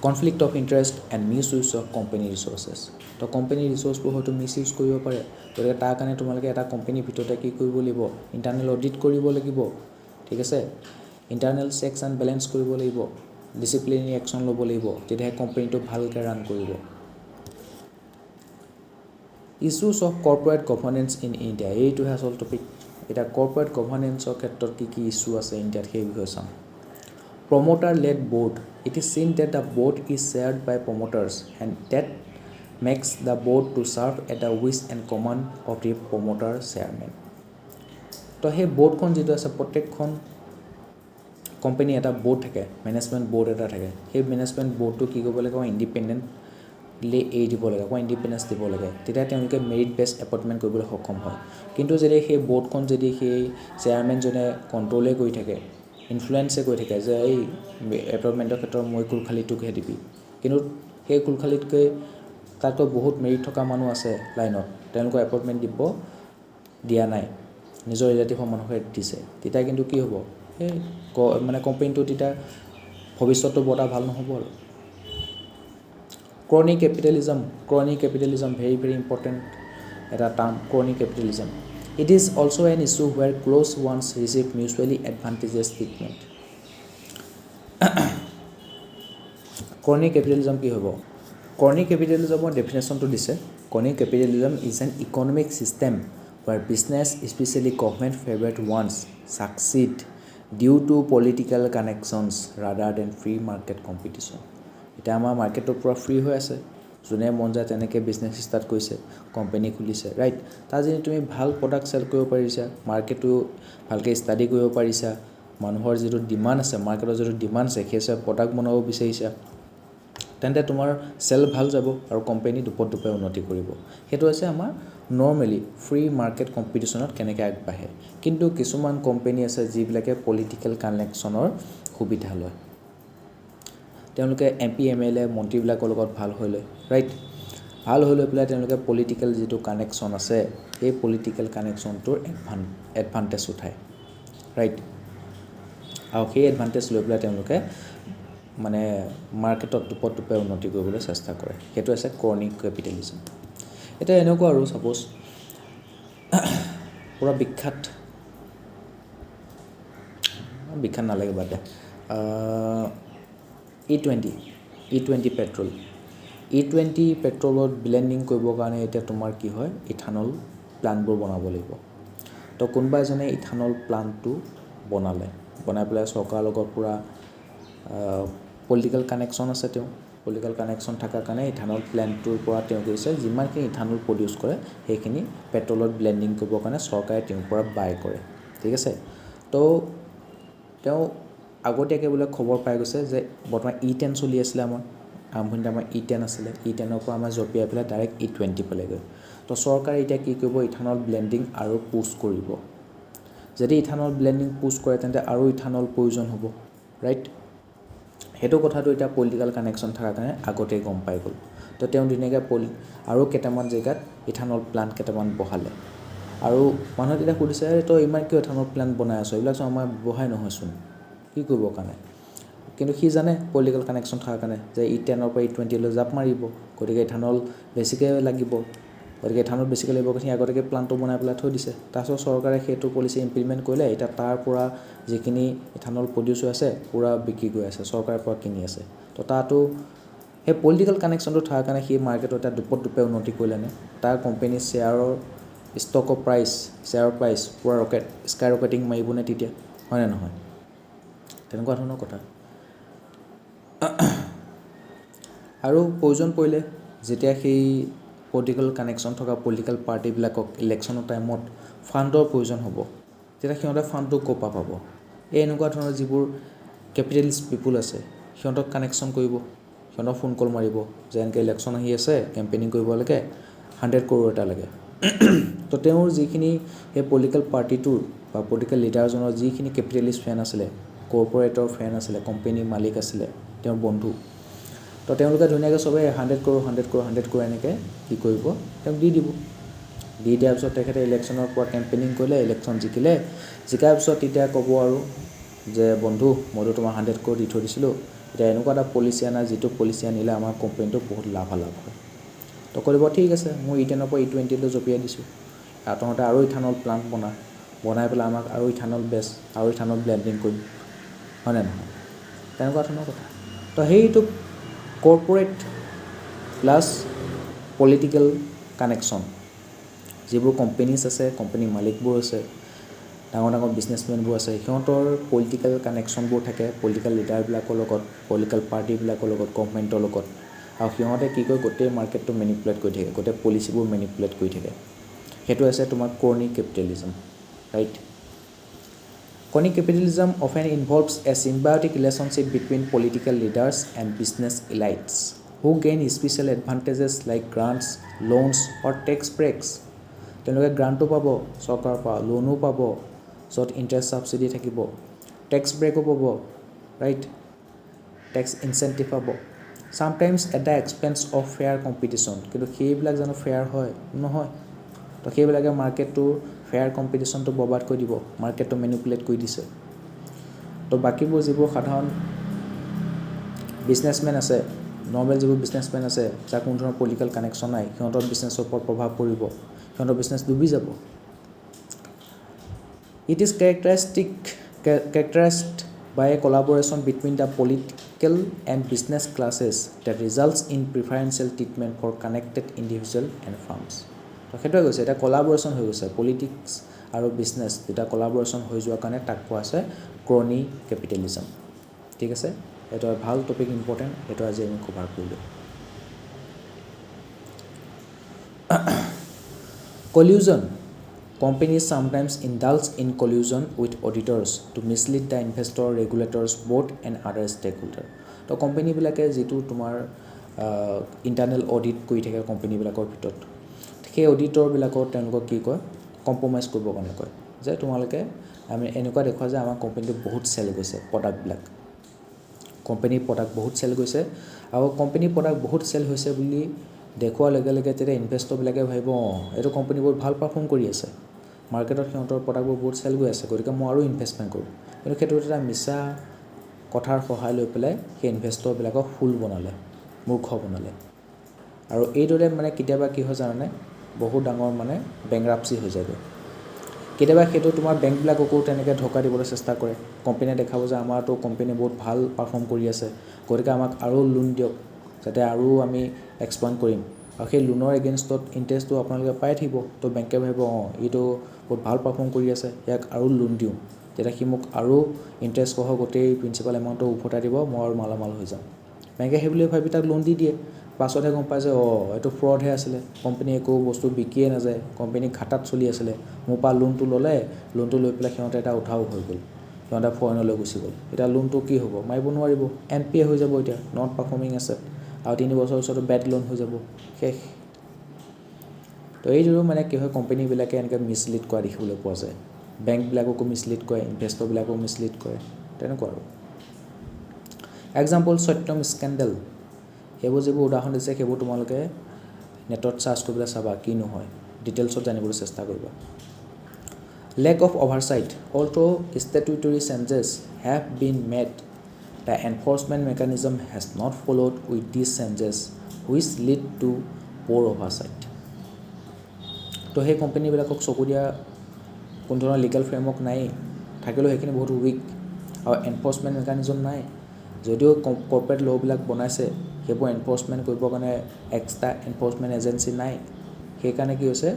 conflict of interest and miss use of company resources তো কোম্পানী ৰিচোৰ্চবোৰ হয়তো মিছ ইউজ কৰিব পাৰে গতিকে তাৰ কাৰণে তোমালোকে এটা কোম্পানীৰ ভিতৰতে কি কৰিব লাগিব ইণ্টাৰনেল অডিট কৰিব লাগিব ঠিক আছে ইণ্টাৰনেল চেকছ এণ্ড বেলেঞ্চ কৰিব লাগিব ডিচিপ্লিনাৰী একশ্যন ল'ব লাগিব তেতিয়াহে কোম্পানীটো ভালকৈ ৰান কৰিব issues of corporate governance in India এইটোহে আচল টপিক এতিয়া কৰ্পৰেট গভাৰ্নেন্সৰ ক্ষেত্ৰত কি ইছ্যু আছে ইণ্ডিয়াত সেই বিষয়ে চাম promoter led board it is seen that the board is shared by promoters and that makes the board to serve at the wish and command of the promoter chairman তো সেই বোৰ্ডখন যিটো আছে প্ৰত্যেকখন কোম্পানী এটা বোৰ্ড থাকে management board এটা থাকে সেই মেনেজমেণ্ট বোৰ্ডটো কি কৰিব লাগে ইণ্ডিপেণ্ডেণ্টলি দিব লাগে ইণ্ডিপেণ্ডেঞ্চ দিব লাগে তেতিয়া তেওঁলোকে মেৰিট বেছ এপইণ্টমেণ্ট কৰিবলৈ সক্ষম হয় কিন্তু যদি সেই বোৰ্ডখন যদি সেই চেয়াৰমেনজনে কণ্ট্ৰলে কৰি থাকে ইনফ্লুৱেঞ্চে কৰি থাকে যে এই এপইণ্টমেণ্টৰ ক্ষেত্ৰত মই কুলখালিটোকহে দিবি কিন্তু সেই কুলখালিতকৈ তাতকৈ বহুত মেৰিট থকা মানুহ আছে লাইনত তেওঁলোকৰ এপইণ্টমেণ্ট দিয়া নাই নিজৰ ৰিলেটিভৰ মানুহকে দিছে তেতিয়া কিন্তু কি হ'ব এই মানে কোম্পানীটো তেতিয়া ভৱিষ্যতটো বৰ এটা ভাল নহ'ব আৰু crony capitalism very very important এটা term crony capitalism it is also' an issue where close ones receive mutually advantages treatment crony capitalism কি হ'ব ক্ৰনি কেপিটেলিজমৰ ডেফিনেশ্যনটো দিছে crony capitalism is an economic system where business specially government favourite ones succeed due to political connections rather than free market competition এতিয়া আমাৰ মাৰ্কেটটো পূৰা free হৈ আছে যোনে মন যায় তেনেকৈ বিজনেছ ষ্টাৰ্ট কৰিছে কোম্পানী খুলিছে ৰাইট তাত যদি তুমি ভাল প্ৰডাক্ট চেল কৰিব পাৰিছা মাৰ্কেটটো ভালকৈ ষ্টাডি কৰিব পাৰিছা মানুহৰ যিটো ডিমাণ্ড আছে মাৰ্কেটৰ যিটো ডিমাণ্ড আছে সেই হিচাপে প্ৰডাক্ট বনাব বিচাৰিছা তেন্তে তোমাৰ চেল ভাল যাব আৰু কোম্পানী দুপে উন্নতি কৰিব সেইটো হৈছে আমাৰ নৰ্মেলি ফ্ৰী মাৰ্কেট কম্পিটিশ্যনত কেনেকৈ আগবাঢ়ে কিন্তু কিছুমান কোম্পানী আছে যিবিলাকে পলিটিকেল কানেকশ্যনৰ সুবিধা লয় তেওঁলোকে MP MLA মন্ত্ৰীবিলাকৰ লগত ভাল হৈ লয় ৰাইট ভাল হৈ লৈ পেলাই তেওঁলোকে পলিটিকেল যিটো কানেকশ্যন আছে সেই পলিটিকেল কানেকশ্যনটোৰ এডভান্টেজ উঠায় ৰাইট আৰু সেই এডভান্টেজ লৈ পেলাই তেওঁলোকে মানে মাৰ্কেটত দুপে উন্নতি কৰিবলৈ চেষ্টা কৰে সেইটো আছে ক্ৰনিক কেপিটেলিজম এতিয়া এনেকুৱা আৰু ছাপ'জ পূৰা বিখ্যাত নালাগে বাদ দে E20 পেট্ৰল E20 পেট্ৰলত ব্লেণ্ডিং কৰিবৰ কাৰণে এতিয়া তোমাৰ কি হয় ইথানল প্লাণ্টবোৰ বনাব লাগিব তো কোনোবা এজনে ইথানল প্লাণ্টটো বনাই পেলাই চৰকাৰৰ লগত পূৰা পলিটিকেল কানেকশ্যন আছে পলিটিকেল কানেকশ্যন থকাৰ কাৰণে ইথানল প্লেণ্টটোৰ পৰা তেওঁ কৈছে যিমানখিনি ইথানল প্ৰডিউচ কৰে সেইখিনি পেট্ৰলত ব্লেণ্ডিং কৰিবৰ কাৰণে চৰকাৰে তেওঁৰ পৰা বাই কৰে ঠিক আছে তো তেওঁ আগতীয়াকৈ বোলে খবৰ পাই গৈছে যে বৰ্তমান E10 চলি আছিলে আমাৰ আৰম্ভণিতে আমাৰ E10 আছিলে E10ৰ পৰা আমাৰ জঁপিয়াই পেলাই ডাইৰেক্ট E20 পালেগৈ তো চৰকাৰে এতিয়া কি কৰিব ইথানল ব্লেণ্ডিং আৰু পুছ কৰিব যদি ইথানল ব্লেণ্ডিং পুছ কৰে তেন্তে আৰু ইথানল প্ৰয়োজন হ'ব ৰাইট সেইটো কথাটো এতিয়া পলিটিকেল কানেকশ্যন থকাৰ কাৰণে আগতেই গম পাই গ'ল তো তেওঁ ধুনীয়াকৈ আৰু কেইটামান জেগাত ইথানল প্লাণ্ট কেইটামান বহালে আৰু মানুহে তেতিয়া সুধিছে তই ইমান কিয় ইথানল প্লাণ্ট বনাই আছ এইবিলাক চোন আমাৰ ব্যৱসায় নহয়চোন কি কৰিবৰ কাৰণে কিন্তু সি জানে পলিটিকেল কানেকশ্যন থকাৰ কাৰণে যে E10ৰ পৰা E20লৈ জাপ মাৰিব গতিকে ইথানল বেছিকৈ লাগিব গতিকে ইথানল বেছিকৈ লাগিব কাৰণে আগতে প্লাণ্টটো বনাই পেলাই থৈ দিছে তাৰপিছত চৰকাৰে সেইটো পলিচি ইমপ্লিমেণ্ট কৰিলে এতিয়া তাৰ পৰা যিখিনি ইথানল প্ৰডিউচ হৈ আছে পূৰা বিক্ৰী গৈ আছে চৰকাৰৰ পৰা কিনি আছে তো তাতো সেই পলিটিকেল কানেকশ্যনটো থকাৰ কাৰণে সি মাৰ্কেটত এটা দুপে উন্নতি কৰিলেনে তাৰ কোম্পানীৰ শ্বেয়াৰৰ ষ্টকৰ প্ৰাইচ শ্বেয়াৰৰ প্ৰাইচ পূৰা স্কাই ৰকেটিং মাৰিবনে তেতিয়া হয়নে নহয় তেনেকুৱা ধৰণৰ কথা আৰু প্ৰয়োজন পৰিলে যেতিয়া সেই পলিটিকেল কানেকশ্যন থকা পলিটিকেল পাৰ্টিবিলাকক ইলেকশ্যনৰ টাইমত ফাণ্ডৰ প্ৰয়োজন হ'ব তেতিয়া সিহঁতে ফাণ্ডটো ক'ৰ পৰা পাব এই এনেকুৱা ধৰণৰ যিবোৰ কেপিটেলিষ্ট পিপুল আছে সিহঁতক কানেকশ্যন কৰিব সিহঁতক ফোন কল মাৰিব যে এনেকৈ ইলেকশ্যন আহি আছে কেম্পেইনিং কৰিব লাগে 100 crore এটা লাগে তো তেওঁৰ যিখিনি সেই পলিটিকেল পাৰ্টিটোৰ বা পলিটিকেল লিডাৰজনৰ যিখিনি কেপিটেলিষ্ট ফ্ৰেণ্ড আছিলে কৰ্পৰেটৰ ফ্ৰেণ্ড আছিলে কোম্পানীৰ মালিক আছিলে তেওঁৰ বন্ধু তো তেওঁলোকে ধুনীয়াকৈ চবে 100 crore এনেকৈ কি কৰিব তেওঁক দি দিব দি দিয়াৰ পিছত তেখেতে ইলেকশ্যনৰ পৰা কেম্পেইনিং কৰিলে ইলেকশ্যন জিকাৰ পিছত তেতিয়া ক'ব আৰু যে বন্ধু মইতো তোমাৰ 100 crore দি থৈ দিছিলোঁ এতিয়া এনেকুৱা এটা পলিচি আনা যিটো পলিচি আনিলে আমাৰ কোম্পানীটো বহুত লাভালাভ হয় তো কৰিব ঠিক আছে মই E10 পৰা E20 জপিয়াই দিছোঁ আৰু তহঁতে আৰু ইথানল প্লাণ্ট বনাই পেলাই আমাক আৰু ইথানল আৰু ইথানল ব্লেণ্ডিং কৰিম হয়নে নহয় তেনেকুৱা ধৰণৰ কথা তো সেইটো কৰ্পৰেট প্লাছ পলিটিকেল কানেকশ্যন যিবোৰ কোম্পেনীজ আছে কোম্পানীৰ মালিকবোৰ আছে ডাঙৰ বিজনেছমেনবোৰ আছে সিহঁতৰ পলিটিকেল কানেকশ্যনবোৰ থাকে পলিটিকেল লিডাৰবিলাকৰ লগত পলিটিকেল পাৰ্টিবিলাকৰ লগত গভৰ্ণমেণ্টৰ লগত আৰু সিহঁতে কি কৰে গোটেই মাৰ্কেটটো মেনিপুলেট কৰি থাকে গোটেই পলিচিবোৰ মেনিপুলেট কৰি থাকে সেইটো আছে তোমাৰ crony capitalism right crony capitalism often involves a symbiotic relationship between political leaders and business elites who gain special advantages like grants loans or tax breaks তেওঁলোকে গ্ৰাণ্টো পাব চৰকাৰৰ পৰা লোনো পাব য'ত ইণ্টাৰেষ্ট ছাবচিডি থাকিব টেক্স ব্ৰেকো পাব ৰাইট টেক্স ইনচেণ্টিভ পাব sometimes at the expense of fair competition কিন্তু সেইবিলাক জানো ফেয়াৰ হয় নহয় তো সেইবিলাকে মাৰ্কেটটোৰ ফেয়াৰ কম্পিটিশ্যনটো বৰবাদ কৰি দিব মাৰ্কেটটো মেনিপুলেট কৰি দিছে তো বাকীবোৰ যিবোৰ সাধাৰণ বিজনেছমেন আছে নৰ্মেল যিবোৰ বিজনেছমেন আছে যাৰ কোনো ধৰণৰ পলিটিকেল কানেকশ্যন নাই সিহঁতৰ বিজনেছৰ ওপৰত প্ৰভাৱ পৰিব সিহঁতৰ বিজনেছ ডুবি যাব it is characterized by a collaboration between the political and business classes that results in preferential treatment for connected individual and firms তো সেইটোৱে কৈছে এটা কলাবৰেশ্যন হৈ গৈছে পলিটিক্স আৰু বিজনেছ দুটা কলাবৰেশ্যন হৈ যোৱাৰ কাৰণে তাক কোৱা আছে ক্ৰনি কেপিটেলিজম ঠিক আছে এটা ভাল টপিক ইম্পৰ্টেণ্ট এইটো আজি আমি কভাৰ কৰিলোঁ collusion companies sometimes indulge in collusion with auditors to mislead the investor regulators board and other stakeholder তো কোম্পানীবিলাকে যিটো তোমাৰ ইণ্টাৰনেল অডিট কৰি থাকে কোম্পানীবিলাকৰ ভিতৰত সেই অডিটৰবিলাকক তেওঁলোকক কি কয় কম্প্ৰমাইজ কৰিবৰ কাৰণে কয় যে তোমালোকে আমি এনেকুৱা দেখুৱা যে আমাৰ কোম্পানীটো বহুত চেল গৈছে প্ৰডাক্টবিলাক কোম্পানীৰ প্ৰডাক্ট বহুত চেল গৈছে আৰু কোম্পানীৰ প্ৰডাক্ট বহুত চেল হৈছে বুলি দেখুৱাৰ লগে লগে তেতিয়া ইনভেষ্টৰবিলাকে ভাবিব এইটো কোম্পানী বহুত ভাল পাৰফৰ্ম কৰি আছে মাৰ্কেটত সিহঁতৰ প্ৰডাক্টবোৰ বহুত চেল গৈ আছে গতিকে মই আৰু ইনভেষ্টমেণ্ট কৰোঁ কিন্তু সেইটো এটা মিছা কথাৰ সহায় লৈ পেলাই সেই ইনভেষ্টৰবিলাকক ফুল বনালে মূৰ্খ বনালে আৰু এইদৰে মানে কেতিয়াবা কি হয় জানানে বহুত ডাঙৰ মানে বেংৰাপচি হৈ যায়গৈ কেতিয়াবা সেইটো তোমাৰ বেংকবিলাককো তেনেকৈ ধোকা দিবলৈ চেষ্টা কৰে কোম্পানীয়ে দেখাব যে আমাৰতো কোম্পানী বহুত ভাল পাৰফৰ্ম কৰি আছে গতিকে আমাক আৰু লোন দিয়ক যাতে আৰু আমি এক্সপাণ্ড কৰিম আৰু সেই লোনৰ এগেইনষ্টত ইণ্টাৰেষ্টটো আপোনালোকে পাই থাকিব তো বেংকে ভাবিব এইটো বহুত ভাল পাৰফৰ্ম কৰি আছে ইয়াক আৰু লোন দিওঁ তেতিয়া সি মোক আৰু ইণ্টাৰেষ্ট সহ গোটেই প্ৰিন্সিপাল এমাউণ্টটো উভতাই দিব মই আৰু মালামাল হৈ যাম বেংকে সেই বুলি ভাবি তাক লোন দি দিয়ে পাছতহে গম পাই যে এইটো ফ্ৰডহে আছিলে কোম্পানী একো বস্তু বিকিয়ে নাযায় কোম্পানী ঘাটাত চলি আছিলে মোৰ পৰা লোনটো ল'লে লোনটো লৈ পেলাই সিহঁতে এটা উঠাও হৈ গ'ল সিহঁতে ফৰেনলৈ গুচি গ'ল এতিয়া লোনটো কি হ'ব মাৰিব নোৱাৰিব NPA হৈ যাব এতিয়া নট পাৰফৰ্মিং আছে আৰু 3 বছৰ পিছতো বেড লোন হৈ যাব শেষ তো এইদৰে মানে কি হয় কোম্পানীবিলাকে এনেকৈ মিছলিড কৰা দেখিবলৈ পোৱা যায় বেংকবিলাককো মিছলিড কৰে ইনভেষ্টৰবিলাককো মিছলিড কৰে তেনেকুৱা আৰু এক্সাম্পল সত্যম স্কেণ্ডেল সেইবোৰ যিবোৰ উদাহৰণ দিছে সেইবোৰ তোমালোকে নেটত চাৰ্চ কৰিবলৈ চাবা কি নহয় ডিটেইলছত জানিবলৈ চেষ্টা কৰিবা lack of oversight although statutory changes have been made the enforcement mechanism has not followed with these changes which lead to poor oversight তো সেই কোম্পানীবিলাকক চকু দিয়া কোনো ধৰণৰ লিগেল ফ্ৰেমৱৰ্ক নাই থাকিলেও সেইখিনি বহুত উইক আৰু এনফৰ্চমেণ্ট মেকানিজম নাই যদিও কৰ্পৰেট ল'বিলাক বনাইছে সেইবোৰ এনফৰ্চমেণ্ট কৰিবৰ কাৰণে এক্সট্ৰা এনফৰ্চমেণ্ট এজেঞ্চি নাই সেইকাৰণে কি হৈছে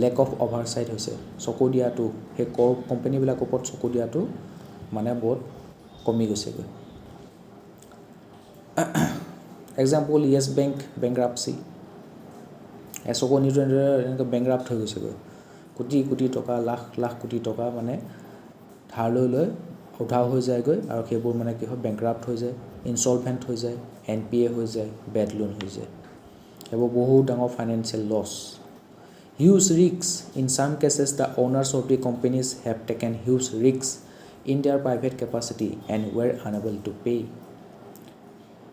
লেক অফ অভাৰচাইট হৈছে চকু দিয়াটো সেই কোম্পানীবিলাকৰ ওপৰত চকু দিয়াটো মানে বহুত কমি গৈছেগৈ এক্সাম্পল য়েছ বেংক বেংক্ৰাপচি চকু নিটো এনেকৈ বেংক্ৰাপ্ট হৈ গৈছেগৈ কোটি কোটি টকা লাখ লাখ কোটি টকা মানে ধাৰ লৈ উধাও হৈ যায়গৈ আৰু সেইবোৰ মানে কি হয় বেংক্ৰাপ্ট হৈ যায় ইনচলভেণ্ট হৈ যায় NPA হৈ যায় বেড লোন হৈ যায় সেইবোৰ বহুত ডাঙৰ financial loss huge risks in some cases the owners of the companies have taken huge risks in their private capacity and were unable to pay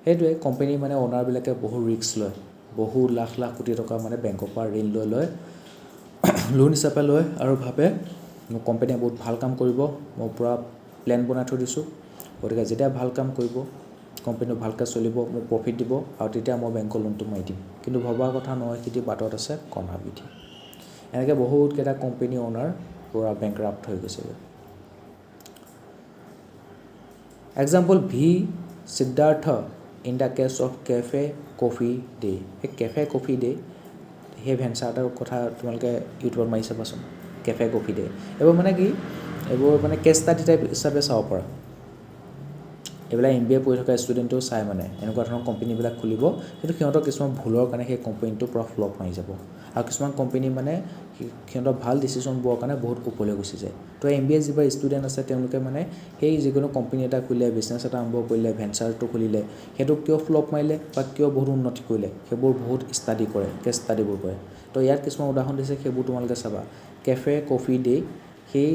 সেইটোৱে কোম্পানী মানে অ'নাৰবিলাকে বহু ৰিস্ক লয় বহু লাখ লাখ কোটি টকা মানে বেংকৰ পৰা ঋণ লৈ লোন হিচাপে লয় আৰু ভাবে মোৰ কোম্পানীয়ে বহুত ভাল কাম কৰিব মই পুৰা প্লেন বনাই থৈ দিছোঁ গতিকে যেতিয়া ভাল কাম কৰিব কোম্পানীটো ভালকৈ চলিব মোক প্ৰফিট দিব আৰু তেতিয়া মই বেংকৰ লোনটো মাৰি দিম কিন্তু ভবাৰ কথা নহয় কিন্তু বাটত আছে কণা বিধি এনেকৈ বহুতকেইটা কোম্পানী অ'নাৰ পুৰা বেংক্ৰাপ্ট হৈ গৈছেগৈ example V Siddhartha in the case of cafe coffee day এই কেফে কফি ডে সেই ভেঞ্চাৰটোৰ কথা তোমালোকে ইউটিউবত মাৰি চাবাচোন কেফে কফি ডে এইবোৰ মানে কি এইবোৰ মানে কেছ ষ্টাডি টাইপ হিচাপে চাব পৰা এইবিলাক MBA পঢ়ি থকা ষ্টুডেণ্টেও চাই মানে এনেকুৱা ধৰণৰ কোম্পানীবিলাক খুলিব কিন্তু সিহঁতৰ কিছুমান ভুলৰ কাৰণে সেই কোম্পানীটো পুৰা ফ্লপ মাৰি যাব আৰু কিছুমান কোম্পানী মানে সিহঁতৰ ভাল ডিচিশ্যনবোৰৰ কাৰণে বহুত ওপৰলৈ গুচি যায় তো MBA যিবোৰ ষ্টুডেণ্ট আছে তেওঁলোকে মানে সেই যিকোনো কোম্পানী এটা খুলিলে বিজনেছ এটা আৰম্ভ কৰিলে ভেঞ্চাৰটো খুলিলে সেইটো কিয় ফ্লপ মাৰিলে বা কিয় বহুত উন্নতি কৰিলে সেইবোৰ বহুত ষ্টাডি কৰে কেছ ষ্টাডিবোৰ কৰে তো ইয়াত কিছুমান উদাহৰণ দিছে সেইবোৰ তোমালোকে চাবা কেফে কফি ডে সেই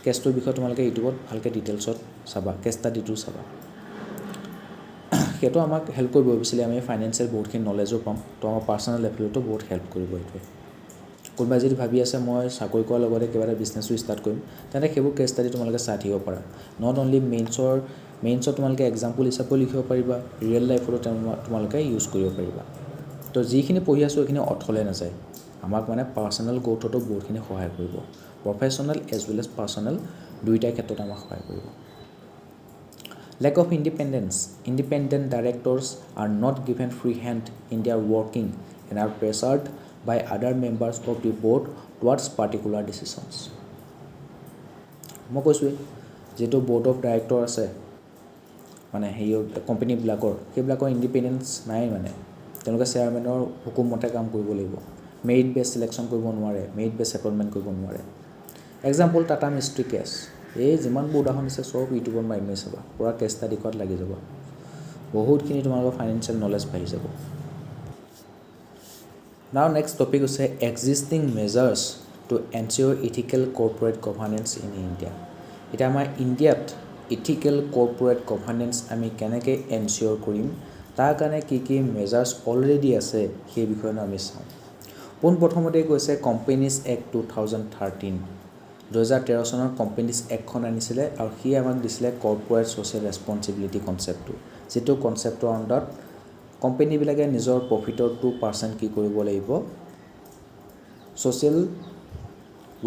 কেছটোৰ বিষয়ে তোমালোকে ইউটিউবত ভালকৈ ডিটেইলছত চাবা কেছ ষ্টাডিটো চাবা সেইটো আমাক হেল্প কৰিব অৱশ্যে আমি ফাইনেন্সিয়েল বহুতখিনি নলেজো পাম তো আমাৰ পাৰ্চনেল লেভেলতো বহুত হেল্প কৰিব এইটোৱে কোনোবাই যদি ভাবি আছে মই চাকৰি কৰাৰ লগতে কিবা এটা বিজনেছো ষ্টাৰ্ট কৰিম তেন্তে সেইবোৰ কেছ ষ্টাডি তোমালোকে চাই থাকিব পাৰা নট অনলি মেইনছত তোমালোকে এক্সাম্পল হিচাপেও লিখিব পাৰিবা ৰিয়েল লাইফতো তোমালোকে ইউজ কৰিব পাৰিবা তো যিখিনি পঢ়ি আছোঁ সেইখিনি অথলে নাযায় আমাক মানে পাৰ্চনেল গ্ৰ'থতো বহুতখিনি সহায় কৰিব professional as well as personal দুইটাই ক্ষেত্ৰত আমাক সহায় কৰিব lack of independent directors are not given free hand in their working and are pressured by other members of the board towards particular decisions মই কৈছোঁৱে যেটো board of director আছে মানে সেই কোম্পানীবিলাকৰ সেইবিলাকৰ ইণ্ডিপেণ্ডেন্স নাই মানে তেওঁলোকে চেয়াৰমেনৰ হুকুম মতে কাম কৰিব লাগিব মেৰিট বেছ সিলেকশ্যন কৰিব নোৱাৰে মেৰিট বেছ এপইণ্টমেণ্ট কৰিব নোৱাৰে এক্সাম্পল টাটা মিষ্ট্ৰি কেছ এই যিমানবোৰ উদাহৰণ দিছে চব ইউটিউবত মাৰি চাবা পুৰা কেছ ষ্টাডি কৰাত লাগি যাব বহুতখিনি তোমালোকৰ ফাইনেন্সিয়েল নলেজ বাঢ়ি যাব নাও নেক্সট টপিক হৈছে existing measures to ensure ethical corporate governance in India এতিয়া আমাৰ ইণ্ডিয়াত ইথিকেল কৰ্পৰেট গভাৰ্নেন্স আমি কেনেকৈ এনচিয়ৰ কৰিম তাৰ কাৰণে কি মেজাৰ্ছ অলৰেডি আছে সেই বিষয়ে আমি চাওঁ পোনপ্ৰথমতে কৈছে কোম্পানীজ এক্ট 2013 2013 চনত কোম্পানীজ এক্টখন আনিছিলে আৰু সি আমাক দিছিলে কৰ্পৰেট ছ'চিয়েল ৰেছপনচিবিলিটি কনচেপ্টটো যিটো কনচেপ্টৰ আণ্ডাৰত কোম্পানীবিলাকে নিজৰ প্ৰফিটৰ 2% কি কৰিব লাগিব ছ'চিয়েল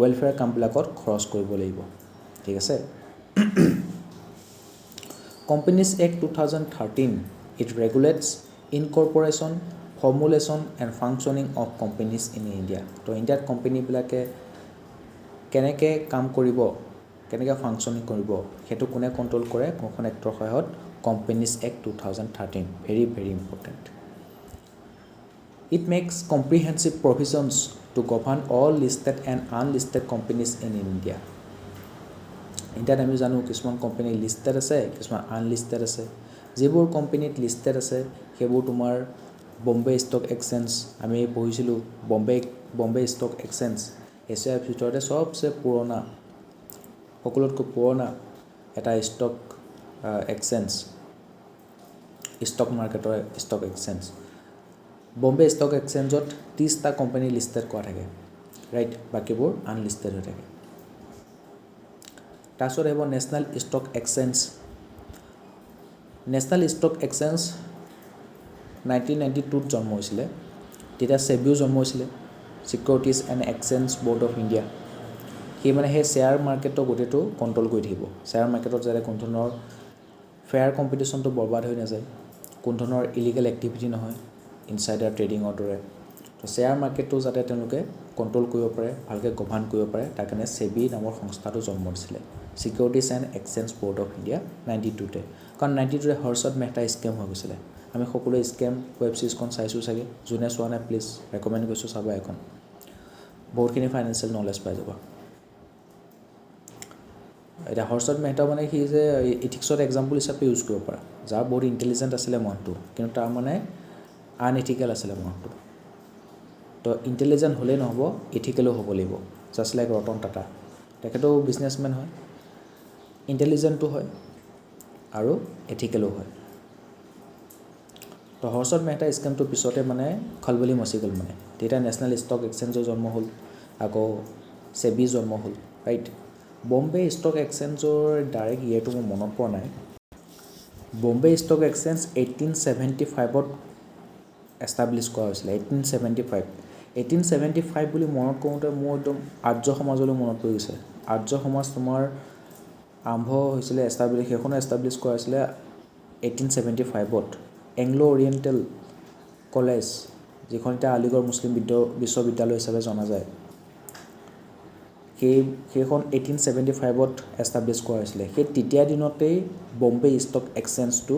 ৱেলফেয়াৰ কামবিলাকত খৰচ কৰিব লাগিব ঠিক আছে companies act 2013 it regulates incorporation formulation and functioning of companies in India তো ইণ্ডিয়াত কোম্পানীবিলাকে কেনেকৈ কাম কৰিব কেনেকৈ ফাংচনিং কৰিব সেইটো কোনে কণ্ট্ৰল কৰে কোনখন এক্টৰ সহায়ত companies act 2013 very very important it makes comprehensive provisions to govern all listed and unlisted companies in India ইণ্ডিয়াত আমি জানো কিছুমান কোম্পানী লিষ্টেড আছে কিছুমান আনলিষ্টেড আছে যিবোৰ কোম্পানীত লিষ্টেড আছে সেইবোৰ তোমাৰ বম্বে ষ্টক এক্সচেঞ্জ আমি পঢ়িছিলোঁ বম্বে ষ্টক এক্সচেঞ্জ এছিয়াৰ ভিতৰতে সবচে পুৰণা সকলোতকৈ পুৰণা এটা ষ্টক এক্সচেঞ্জ ষ্টক মাৰ্কেটৰ ষ্টক এক্সচেঞ্জ বম্বে ষ্টক এক্সচেঞ্জত 30টা কোম্পানী লিষ্টেড কৰা থাকে ৰাইট বাকীবোৰ আনলিষ্টেড হৈ থাকে তাৰপিছত আহিব নেশ্যনেল ষ্টক এক্সচেঞ্জ 1992 জন্ম হৈছিলে তেতিয়া সেবিও জন্ম হৈছিলে securities and exchange board of India সি মানে সেই শ্বেয়াৰ মাৰ্কেটৰ গোটেইটো কণ্ট্ৰল কৰি থাকিব শ্বেয়াৰ মাৰ্কেটত যাতে কোনো ধৰণৰ ফেয়াৰ কম্পিটিশ্যনটো বৰবাদ হৈ নাযায় কোনো ধৰণৰ ইলিগেল এক্টিভিটি নহয় ইনচাইডাৰ ট্ৰেডিঙৰ দৰে তো শ্বেয়াৰ মাৰ্কেটটো যাতে তেওঁলোকে কণ্ট্ৰল কৰিব পাৰে ভালকৈ গভাৰ্ণ কৰিব পাৰে তাৰ কাৰণে সেবি নামৰ সংস্থাটো জন্ম দিছিলে securities and exchange board of India 92তে কাৰণ 92তে হৰ্ষদ মেহতা স্কেম হৈ গৈছিলে আমি সকলোৱে স্কেম ৱেব ছিৰিজখন চাইছোঁ চাগে যোনে চোৱা নাই প্লিজ ৰেকমেণ্ড কৰিছোঁ চাবা এখন বহুতখিনি ফাইনেন্সিয়েল নলেজ পাই যাব এতিয়া হৰ্ষদ মেহতা মানে সি যে ইথিক্সত এক্সাম্পল হিচাপে ইউজ কৰিব পৰা যাৰ বহুত ইণ্টেলিজেণ্ট আছিলে মানুহটো কিন্তু তাৰ মানে আনইথিকেল আছিলে মানুহটো তো ইণ্টেলিজেণ্ট হ'লেই নহ'ব ইথিকেলো হ'ব লাগিব জাষ্ট লাইক ৰতন টাটা তেখেতেও বিজনেছমেন হয় ইণ্টেলিজেণ্টো হয় আৰু এথিকেলো হয় তো হৰ্ষদ মেহতা স্কেমটোৰ পিছতে মানে খলবলি মচি গ'ল মানে তেতিয়া নেশ্যনেল ষ্টক এক্সচেঞ্জৰ জন্ম হ'ল আকৌ সেবি জন্ম হ'ল ৰাইট বম্বে ষ্টক এক্সচেঞ্জৰ ডাইৰেক্ট ইয়েৰটো মোৰ মনত পৰা নাই বম্বে ষ্টক এক্সচেঞ্জ 1875ত এষ্টাব্লিছ কৰা হৈছিলে 1875 বুলি মনত কৰোঁতে মোৰ একদম আৰ্য সমাজলৈ মনত পৰি গৈছে আৰ্য সমাজ তোমাৰ আৰম্ভ হৈছিলে সেইখনো এষ্টাব্লিছ কৰা হৈছিলে 1875ত এংলো অৰিয়েণ্টেল কলেজ যিখন এতিয়া আলিগড় মুছলিম বিশ্ববিদ্যালয় হিচাপে জনা যায় সেইখন 1875ত এষ্টাব্লিছ কৰা হৈছিলে সেই তেতিয়া দিনতেই বম্বে ষ্টক এক্সচেঞ্জটো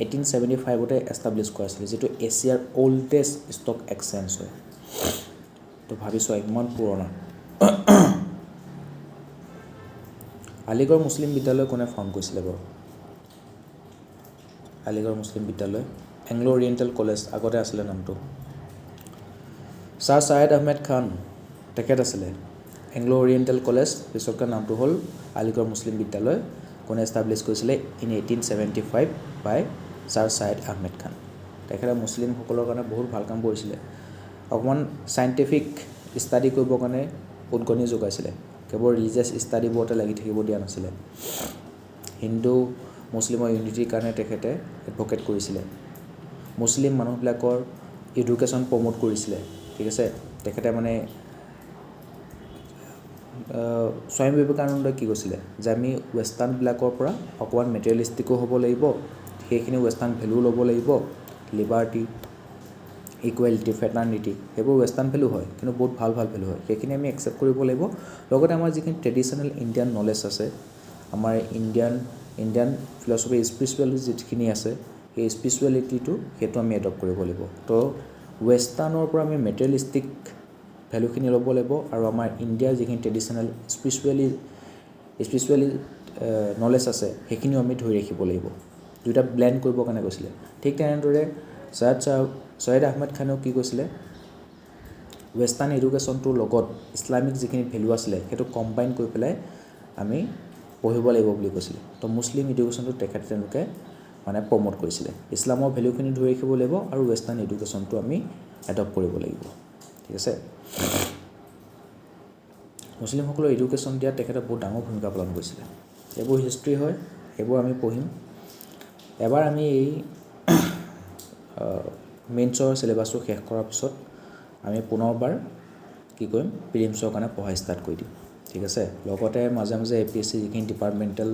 1875তে এষ্টাব্লিছ কৰা হৈছিলে যিটো এছিয়াৰ অল্ডেষ্ট ষ্টক এক্সচেঞ্জ হয় তো ভাবিছোঁ ইমান পুৰণা আলিগড় মুছলিম বিদ্যালয় কোনে ফাউণ্ড কৰিছিলে বাৰু আলিগড় মুছলিম বিদ্যালয় এংলো অৰিয়েণ্টেল কলেজ আগতে আছিলে নামটো ছাৰ ছায়েদ আহমেদ খান তেখেত আছিলে এংলো অৰিয়েণ্টেল কলেজ পিছতকৈ নামটো হ'ল আলিগড় মুছলিম বিদ্যালয় কোনে এষ্টাব্লিছ কৰিছিলে in 1875 by sir Syed Ahmed Khan তেখেতে মুছলিমসকলৰ কাৰণে বহুত ভাল কাম কৰিছিলে অকণমান চাইণ্টিফিক ষ্টাডি কৰিবৰ কাৰণে উদগনি যোগাইছিলে কেৱল ৰিলিজিয়াছ ষ্টাডিবোৰতে লাগি থাকিব দিয়া নাছিলে হিন্দু মুছলিমৰ ইউনিটিৰ কাৰণে তেখেতে এডভকেট কৰিছিলে মুছলিম মানুহবিলাকৰ এডুকেশ্যন প্ৰমোট কৰিছিলে ঠিক আছে তেখেতে মানে স্বামী বিবেকানন্দই কি কৈছিলে যে আমি ৱেষ্টাৰ্ণবিলাকৰ পৰা অকণমান মেটেৰিয়েলিষ্টিকো হ'ব লাগিব সেইখিনি ৱেষ্টাৰ্ণ ভেলু ল'ব লাগিব লিবাৰ্টি ইকুৱেলিটি ফ্ৰেটাৰ্নিটি সেইবোৰ ৱেষ্টাৰ্ণ ভেলু হয় কিন্তু বহুত ভাল ভাল ভেলু হয় সেইখিনি আমি একচেপ্ট কৰিব লাগিব লগতে আমাৰ যিখিনি ট্ৰেডিশ্যনেল ইণ্ডিয়ান নলেজ আছে আমাৰ ইণ্ডিয়ান ফিলচফি স্পিৰিচুৱেলিটি যিখিনি আছে সেই স্পিৰিচুৱেলিটিটো সেইটো আমি এডপ্ট কৰিব লাগিব তো ৱেষ্টাৰ্ণৰ পৰা আমি মেটেৰিয়েলিষ্টিক ভেলুখিনি ল'ব লাগিব আৰু আমাৰ ইণ্ডিয়াৰ যিখিনি ট্ৰেডিশ্যনেল স্পিৰিচুৱেলি নলেজ আছে সেইখিনিও আমি ধৰি ৰাখিব লাগিব দুয়োটা ব্লেণ্ড কৰিবৰ কাৰণে কৈছিলে ঠিক তেনেদৰে ছায়েদ আহমেদ খানেও কি কৈছিলে ৱেষ্টাৰ্ণ এডুকেশ্যনটোৰ লগত ইছলামিক যিখিনি ভেলু আছিলে সেইটো কম্বাইন কৰি পেলাই আমি পঢ়িব লাগিব বুলি কৈছিলে তো মুছলিম এডুকেশ্যনটো তেওঁলোকে মানে প্ৰমোট কৰিছিলে ইছলামৰ ভেলুখিনি ধৰি ৰাখিব লাগিব আৰু ৱেষ্টাৰ্ণ এডুকেশ্যনটো আমি এডপ্ট কৰিব লাগিব ঠিক আছে মুছলিমসকলৰ এডুকেশ্যন দিয়াত তেখেতে বহুত ডাঙৰ ভূমিকা পালন কৰিছিলে এইবোৰ হিষ্ট্ৰী হয় সেইবোৰ আমি পঢ়িম এবাৰ আমি এই মেইনছৰ চিলেবাছটো শেষ কৰাৰ পিছত আমি পুনৰবাৰ কি কৰিম প্ৰিলিমছৰ কাৰণে পঢ়া ষ্টাৰ্ট কৰি দিম ঠিক আছে লগতে মাজে মাজে APSC যিখিনি ডিপাৰ্টমেণ্টেল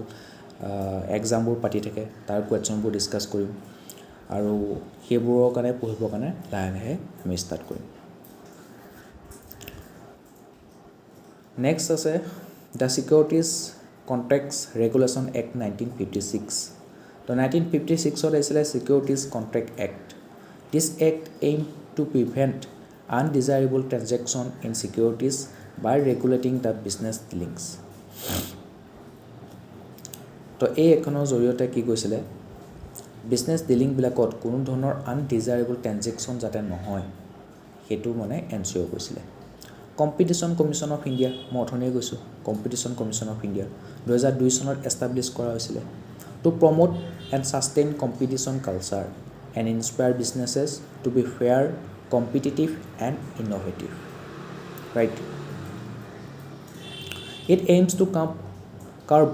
এক্সামবোৰ পাতি থাকে তাৰ কুৱেশ্যনবোৰ ডিছকাছ কৰিম আৰু সেইবোৰৰ কাৰণে পঢ়িবৰ কাৰণে লাহে লাহে আমি ষ্টাৰ্ট কৰিম নেক্সট আছে the securities contracts regulation act 1956 তো 1956ত আহিছিলে securities contract act this act aim to prevent undesirable transaction in securities by regulating the business dealings তো এই এখনৰ জৰিয়তে কি কৈছিলে বিজনেছ ডিলিংবিলাকত কোনো ধৰণৰ আনডিজাইৰেবল ট্ৰেনজেকশ্যন যাতে নহয় সেইটো মানে এনচিঅ'ৰ কৰিছিলে কম্পিটিশ্যন কমিশ্যন অফ ইণ্ডিয়া মই অথনিয়ে কৈছোঁ কম্পিটিশ্যন কমিশ্যন অফ ইণ্ডিয়া 2002 চনত এষ্টাব্লিছ কৰা হৈছিলে to promote and sustain competition culture and inspire businesses to be fair competitive and innovative right it aims to curb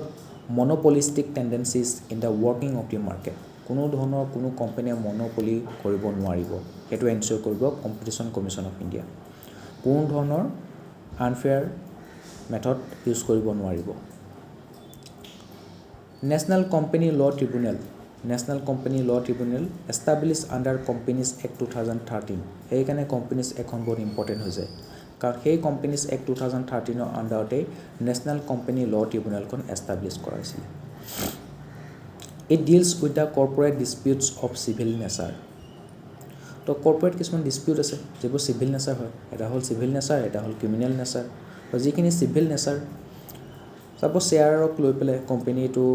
monopolistic tendencies in the working of the market কোনো ধৰণৰ কোনো কোম্পানীয়ে monopoly কৰিব নোৱাৰিব সেইটো এনচিঅ'ৰ কৰিব কম্পিটিশ্যন কমিশ্যন অফ ইণ্ডিয়া কোনো ধৰণৰ আনফেয়াৰ মেথড ইউজ কৰিব নোৱাৰিব। নেশ্যনেল কোম্পানী ল tribunal establish under companies act 2013। সেইকাৰণে কোম্পানীজ এখন বহুত ইম্পৰ্টেণ্ট হৈ যায়, কাৰণ সেই কোম্পানীজ এক্ট 2013 আণ্ডাৰতে নেশ্যনেল কোম্পানী ল ট্ৰিব্যুনেলখন এষ্টাব্লিছ কৰা হৈছিলে। It deals with the corporate disputes of civil nature. তো কৰ্পৰেট কিছুমান ডিছপিউট আছে যিবোৰ চিভিল নেচাৰ হয়, এটা হ'ল চিভিল নেচাৰ, এটা হ'ল ক্ৰিমিনেল নেচাৰ। তো যিখিনি চিভিল নেচাৰ, চাপ'জ শ্বেয়াৰক লৈ পেলাই কোম্পানীটো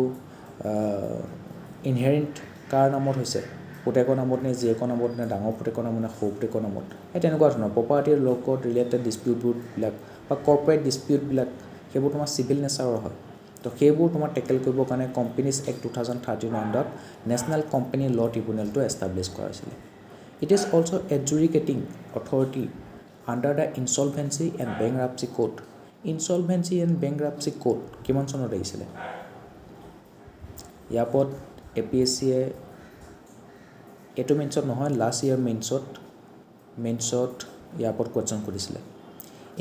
ইনহেৰিণ্ট কাৰ নামত হৈছে, পুতেকৰ নামত নে জীয়েকৰ নামত নে ডাঙৰ পুতেকৰ নামত নে সৰু পুতেকৰ নামত, সেই তেনেকুৱা ধৰণৰ প্ৰপাৰ্টিৰ লগত ৰিলেটেড ডিছপিউটবিলাক বা কৰ্পৰেট ডিছপিউটবিলাক সেইবোৰ তোমাৰ চিভিল নেচাৰৰ হয়। তো সেইবোৰ তোমাৰ টেকেল কৰিবৰ কাৰণে কোম্পানীজ এক্ট 2013 আণ্ডাৰত নেশ্যনেল কোম্পানী ল ট্ৰিব্যুনেলটো এষ্টাব্লিছ কৰা হৈছিলে। It is also' adjudicating authority under the insolvency and bankruptcy code. Insolvency and bankruptcy code কিমান চনত আহিছিলে? ইয়াৰ ওপৰত APSCয়ে এইটো মেইনছত নহয়, লাষ্ট ইয়েৰ মেইনছত ইয়াৰ ওপৰত কুৱেশ্যন সুধিছিলে।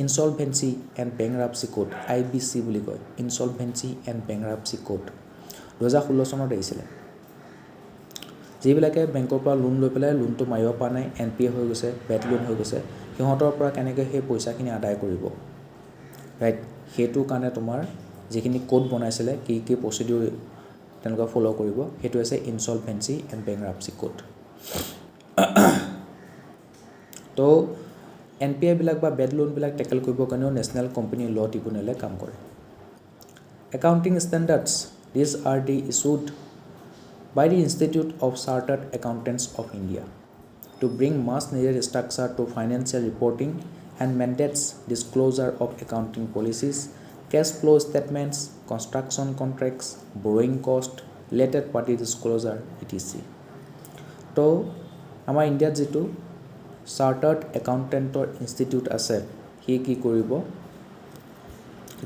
ইনছলভেঞ্চি এণ্ড বেংৰাপচি কোড, IBC বুলি কয়, ইনছলভেঞ্চি এণ্ড বেংৰাপচি কোড 2016 চনত আহিছিলে। যিবিলাকে বেংকৰ পৰা লোন লৈ পেলাই লোনটো মাৰিব পৰা নাই, NPA হৈ গৈছে, বেড লোন হৈ গৈছে, সিহঁতৰ পৰা কেনেকৈ সেই পইচাখিনি আদায় কৰিব, ৰাইট? সেইটো কাৰণে তোমাৰ যিখিনি কোড বনাইছিলে, কি প্ৰচিডিউৰ তেনেকুৱা ফ'ল' কৰিব, সেইটো হৈছে ইনছলভেঞ্চি এণ্ড বেংৰাপচি কোড। তো NPA বিলাক বা বেড লোনবিলাক টেকেল কৰিবৰ কাৰণেও নেশ্যনেল কোম্পানী ল ট্ৰিব্যুনেলে কাম কৰে। Accounting standards, these are the ইছুড by the Institute of Chartered Accountants of India to bring much needed structure to financial reporting and mandates disclosure of accounting policies, cash flow statements, construction contracts, borrowing cost, related party disclosure, etc. তো আমাৰ ইণ্ডিয়াত যিটো chartered একাউণ্টেণ্টৰ institute আছে, সি কি কৰিব,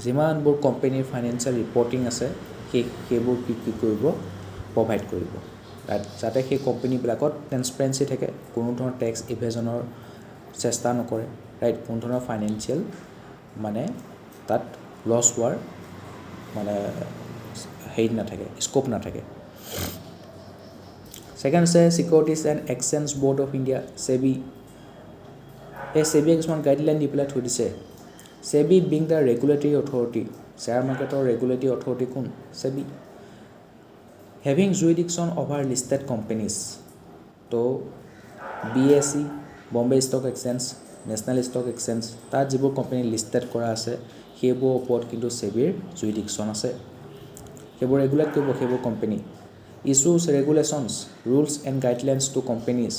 যিমানবোৰ কোম্পানীৰ financial reporting আছে সেইবোৰ কি কৰিব, প্ৰভাইড কৰিব, যাতে সেই কোম্পানীবিলাকত ট্ৰেন্সপাৰেঞ্চি থাকে, কোনো ধৰণৰ টেক্স ইভেজনৰ চেষ্টা নকৰে, ৰাইট? কোনো ধৰণৰ ফাইনেন্সিয়েল মানে তাত লছ হোৱাৰ মানে হেৰি নাথাকে, স্ক'প নাথাকে। ছেকেণ্ড হৈছে securities and exchange board of India, SEBI। এই SEBIয়ে কিছুমান গাইডলাইন দি পেলাই থৈ দিছে। SEBI being the regulatory authority, share মাৰ্কেটৰ ৰেগুলেটৰী অথৰিটি কোন? SEBI। Having jurisdiction over listed companies, তো BSE, Bombay stock exchange, national stock exchange, তাত যিবোৰ কোম্পানী লিষ্টেড কৰা আছে সেইবোৰৰ ওপৰত কিন্তু SEBIৰ জুৰিডিকশ্যন আছে, সেইবোৰ ৰেগুলেট কৰিব সেইবোৰ company. Issues regulations, rules and guidelines to companies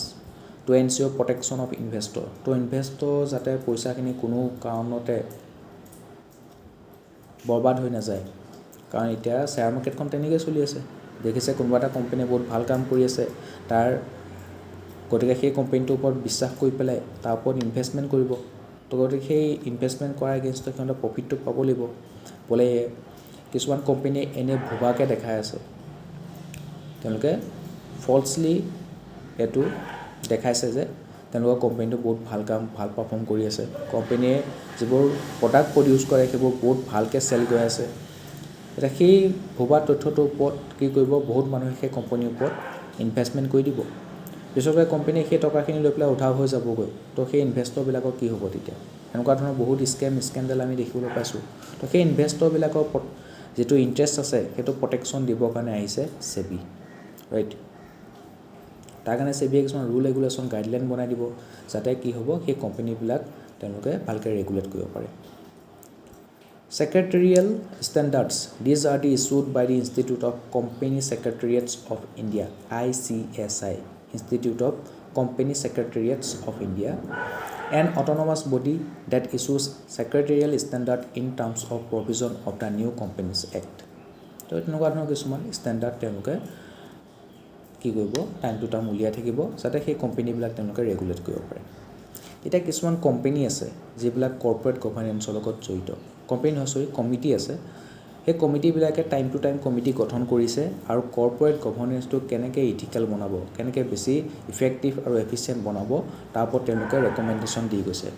to ensure protection of investor. তো ইনভেষ্টৰ যাতে পইচাখিনি কোনো কাৰণতে বৰবাদ হৈ নাযায়, কাৰণ এতিয়া শ্বেয়াৰ মাৰ্কেটখন তেনেকৈ চলি আছে। দেখিছে কোনোবা এটা কোম্পানীয়ে বহুত ভাল কাম কৰি আছে, গতিকে সেই কোম্পানীটোৰ ওপৰত বিশ্বাস কৰি পেলাই তাৰ ওপৰত ইনভেষ্টমেণ্ট কৰিব। তো গতিকে সেই ইনভেষ্টমেণ্ট কৰাৰ এগেইনষ্টত সিহঁতে প্ৰফিটটো পাব লাগিব। বোলে কিছুমান কোম্পানীয়ে এনেই ভুৱাকৈ দেখাই আছে, তেওঁলোকে ফল্চলি এইটো দেখাইছে যে তেওঁলোকৰ কোম্পানীটো বহুত ভাল পাৰফৰ্ম কৰি আছে, কোম্পানীয়ে যিবোৰ প্ৰডাক্ট প্ৰডিউচ কৰে সেইবোৰ বহুত ভালকৈ চেল গৈ আছে। এতিয়া সেই ভুৱা তথ্যটোৰ ওপৰত কি কৰিব, বহুত মানুহে সেই কোম্পানীৰ ওপৰত ইনভেষ্টমেণ্ট কৰি দিব, পিছতে কোম্পানীয়ে সেই টকাখিনি লৈ পেলাই উধাও হৈ যাবগৈ। তো সেই ইনভেষ্টৰবিলাকৰ কি হ'ব তেতিয়া? এনেকুৱা ধৰণৰ বহুত স্কেণ্ডেল আমি দেখিবলৈ পাইছোঁ। তো সেই ইনভেষ্টৰবিলাকৰ যিটো ইণ্টাৰেষ্ট আছে সেইটো প্ৰটেকশ্যন দিবৰ কাৰণে আহিছে SEBI, ৰাইট? তাৰ কাৰণে SEBIয়ে কিছুমান ৰুল ৰেগুলেশ্যন গাইডলাইন বনাই দিব, যাতে কি হ'ব, সেই কোম্পানীবিলাক তেওঁলোকে ভালকৈ ৰেগুলেট কৰিব পাৰে। Secretarial standards, these are the issued by the Institute of Company Secretariats of India, ICSI, Institute of Company Secretariats of India, an autonomous body that issues secretarial standard in terms of provision of the New Companies Act. তো তেনেকুৱা ধৰণৰ কিছুমান standard তেওঁলোকে কি কৰিব, time to time উলিয়াই থাকিব, যাতে সেই কোম্পানীবিলাক তেওঁলোকে ৰেগুলেট কৰিব পাৰে। এতিয়া কিছুমান কোম্পানী আছে যিবিলাক কৰ্পৰেট গভাৰ্নেন্সৰ লগত জড়িত, কমিটি আছে। সেই কমিটিবিলাকে টাইম টু টাইম কমিটি গঠন কৰিছে আৰু কৰ্পৰেট গভাৰ্নেন্সটো কেনেকৈ ইথিকেল বনাব, কেনেকৈ বেছি ইফেক্টিভ আৰু এফিচিয়েণ্ট বনাব, তাৰ ওপৰত তেওঁলোকে ৰেকমেণ্ডেশ্যন দি গৈছে।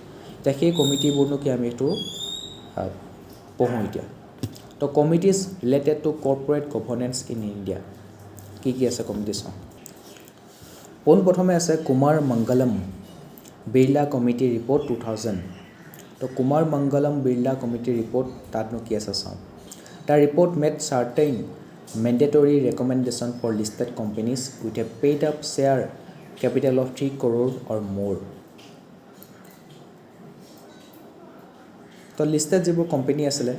এতিয়া সেই কমিটিবোৰনো কি আমি এইটো পঢ়োঁ এতিয়া তো committees related to corporate governance in India কি আছে কমিটি চাওঁ পোনপ্ৰথমে আছে কুমাৰ মংগলম বিৰলা কমিটি ৰিপৰ্ট 2000 তো কুমাৰ মংগলম বিৰলা কমিটি ৰিপৰ্ট তাতনো কি আছে চাওঁ The report made certain mandatory recommendations for listed companies with a paid up share capital of 3 crore or more. তো লিষ্টেড যিবোৰ কোম্পানী আছিলে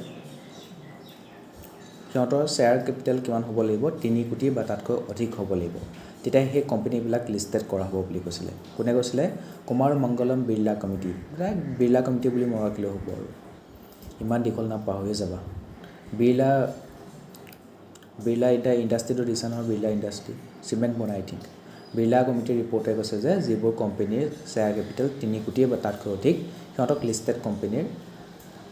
সিহঁতৰ শ্বেয়াৰ কেপিটেল কিমান হ'ব লাগিব 3 কোটি বা তাতকৈ অধিক হ'ব লাগিব তেতিয়া সেই কোম্পানীবিলাক লিষ্টেড কৰা হ'ব বুলি কৈছিলে কোনে কৈছিলে কুমাৰ মংগলম বিৰলা কমিটি বিৰলা কমিটি বুলি মৰাকিলে হ'ব আৰু ইমান দীঘল নাম পাহৰি যাবা বিৰলা এটা ইণ্ডাষ্ট্ৰিটো দিছে নহয় বিৰলা ইণ্ডাষ্ট্ৰি চিমেণ্ট বনাই আই থিংক বিৰলা কমিটিৰ ৰিপৰ্টে কৈছে যে যিবোৰ কোম্পানীৰ শ্বেয়াৰ কেপিটেল 3 কোটি বা তাতকৈ অধিক সিহঁতক লিষ্টেড কোম্পানীৰ